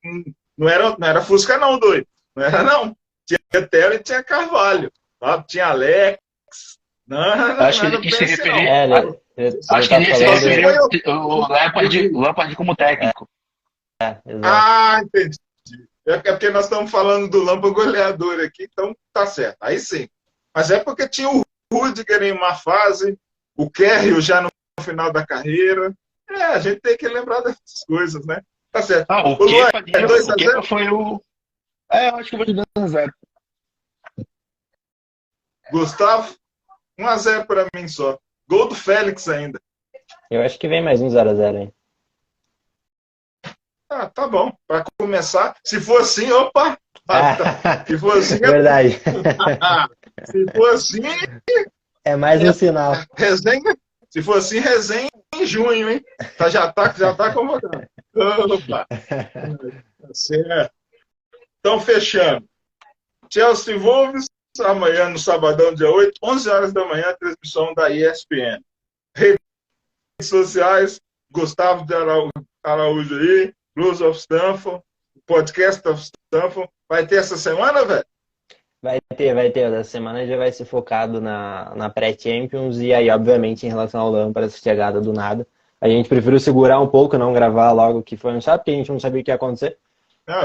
não era Fusca não, doido. Não era não. Tinha Telo e tinha Carvalho. Tá? Tinha Alex. Não acho que ele se referia. Acho que ele se referia o Lampard como técnico. Entendi. É porque nós estamos falando do Lampard goleador aqui, então tá certo. Aí sim. Mas é porque tinha o Rudiger em uma fase, o Kerry já no final da carreira. A gente tem que lembrar dessas coisas, né? Tá certo. O Kepa foi o... eu acho que eu vou de 2-0. Gustavo, 1-0 para mim só. Gol do Félix ainda. Eu acho que vem mais um 0-0 aí. Tá bom. Para começar, se for assim, opa! Se for assim, verdade. Se for assim, é mais um sinal. Resenha, se for assim, resenha em junho, hein? Já tá convocado. Opa! Certo. Então, fechando. Chelsea Wolves, amanhã no sabadão, dia 8, 11 horas da manhã, transmissão da ESPN. Redes sociais, Gustavo de Araújo aí, Blues of Stamford, Podcast of Stamford. Vai ter essa semana, velho? Vai ter. Essa semana já vai ser focado na pré-Champions e aí, obviamente, em relação ao Lampard, essa chegada do nada. A gente preferiu segurar um pouco, não gravar logo que foi anunciado, porque a gente não sabia o que ia acontecer.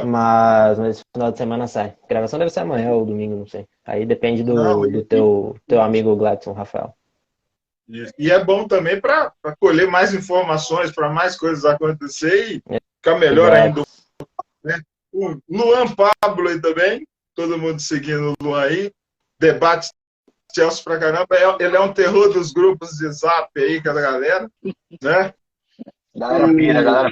Mas esse final de semana sai. A gravação deve ser amanhã ou domingo, não sei. Aí depende do teu amigo Gladson, Rafael. E é bom também para colher mais informações, para mais coisas acontecer e ficar melhor ainda. Né? O Luan Pablo aí também, todo mundo seguindo o Luan aí, debate Chelsea pra caramba. Ele é um terror dos grupos de zap aí, com a galera, né? Galera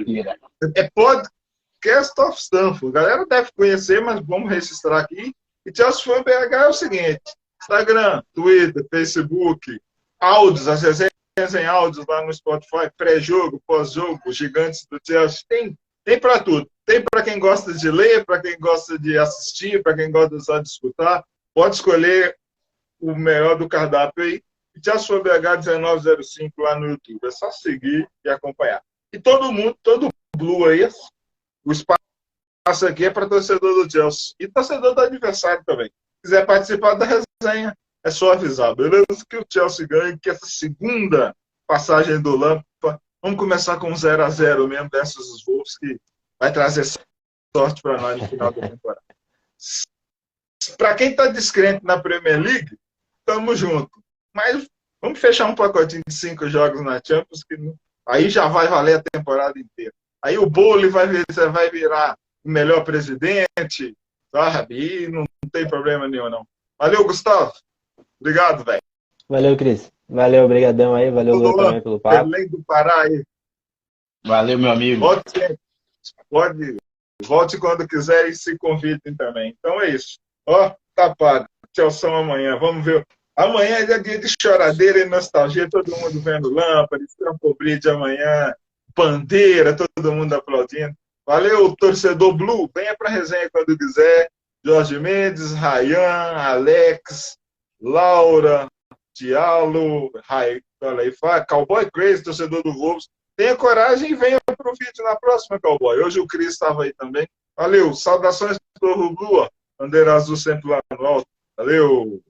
pira. É Podcast of Stamford. A galera deve conhecer, mas vamos registrar aqui. E Chelsea Fan BH é o seguinte: Instagram, Twitter, Facebook, áudios, as resenhas em áudios lá no Spotify, pré-jogo, pós-jogo, gigantes do Chelsea. Tem para tudo. Tem para quem gosta de ler, para quem gosta de assistir, para quem gosta só de escutar. Pode escolher o melhor do cardápio aí. E Chelsea Fan BH 1905 lá no YouTube. É só seguir e acompanhar. E todo Blue aí, o espaço aqui é para torcedor do Chelsea e torcedor do adversário também. Se quiser participar da resenha, é só avisar, beleza? Que o Chelsea ganhe, que essa segunda passagem do Lampard, vamos começar com 0-0 mesmo, versus os Wolves, que vai trazer sorte para nós no final da temporada. Para quem está descrente na Premier League, tamo junto. Mas vamos fechar um pacotinho de 5 jogos na Champions, que aí já vai valer a temporada inteira. Aí o Bowley vai virar o melhor presidente, sabe? E não tem problema nenhum, não. Valeu, Gustavo. Obrigado, velho. Valeu, Cris. Valeu, obrigadão aí. Valeu, Lu, também pelo papo. Além do Pará aí. Valeu, meu amigo. Volte quando quiser e se convidem também. Então é isso. Tá pago. Tchau, amanhã. Vamos ver. Amanhã é dia de choradeira e nostalgia. Todo mundo vendo Lampard, Stamford Bridge amanhã. bandeira, todo mundo aplaudindo. Valeu, torcedor Blue. Venha para a resenha quando quiser. Jorge Mendes, Rayan, Alex, Laura, Tialo, Cowboy Crazy, torcedor do Wolves. Tenha coragem e venha para o vídeo na próxima, Cowboy. Hoje o Cris estava aí também. Valeu, saudações do Blue. Bandeira azul sempre lá no alto. Valeu.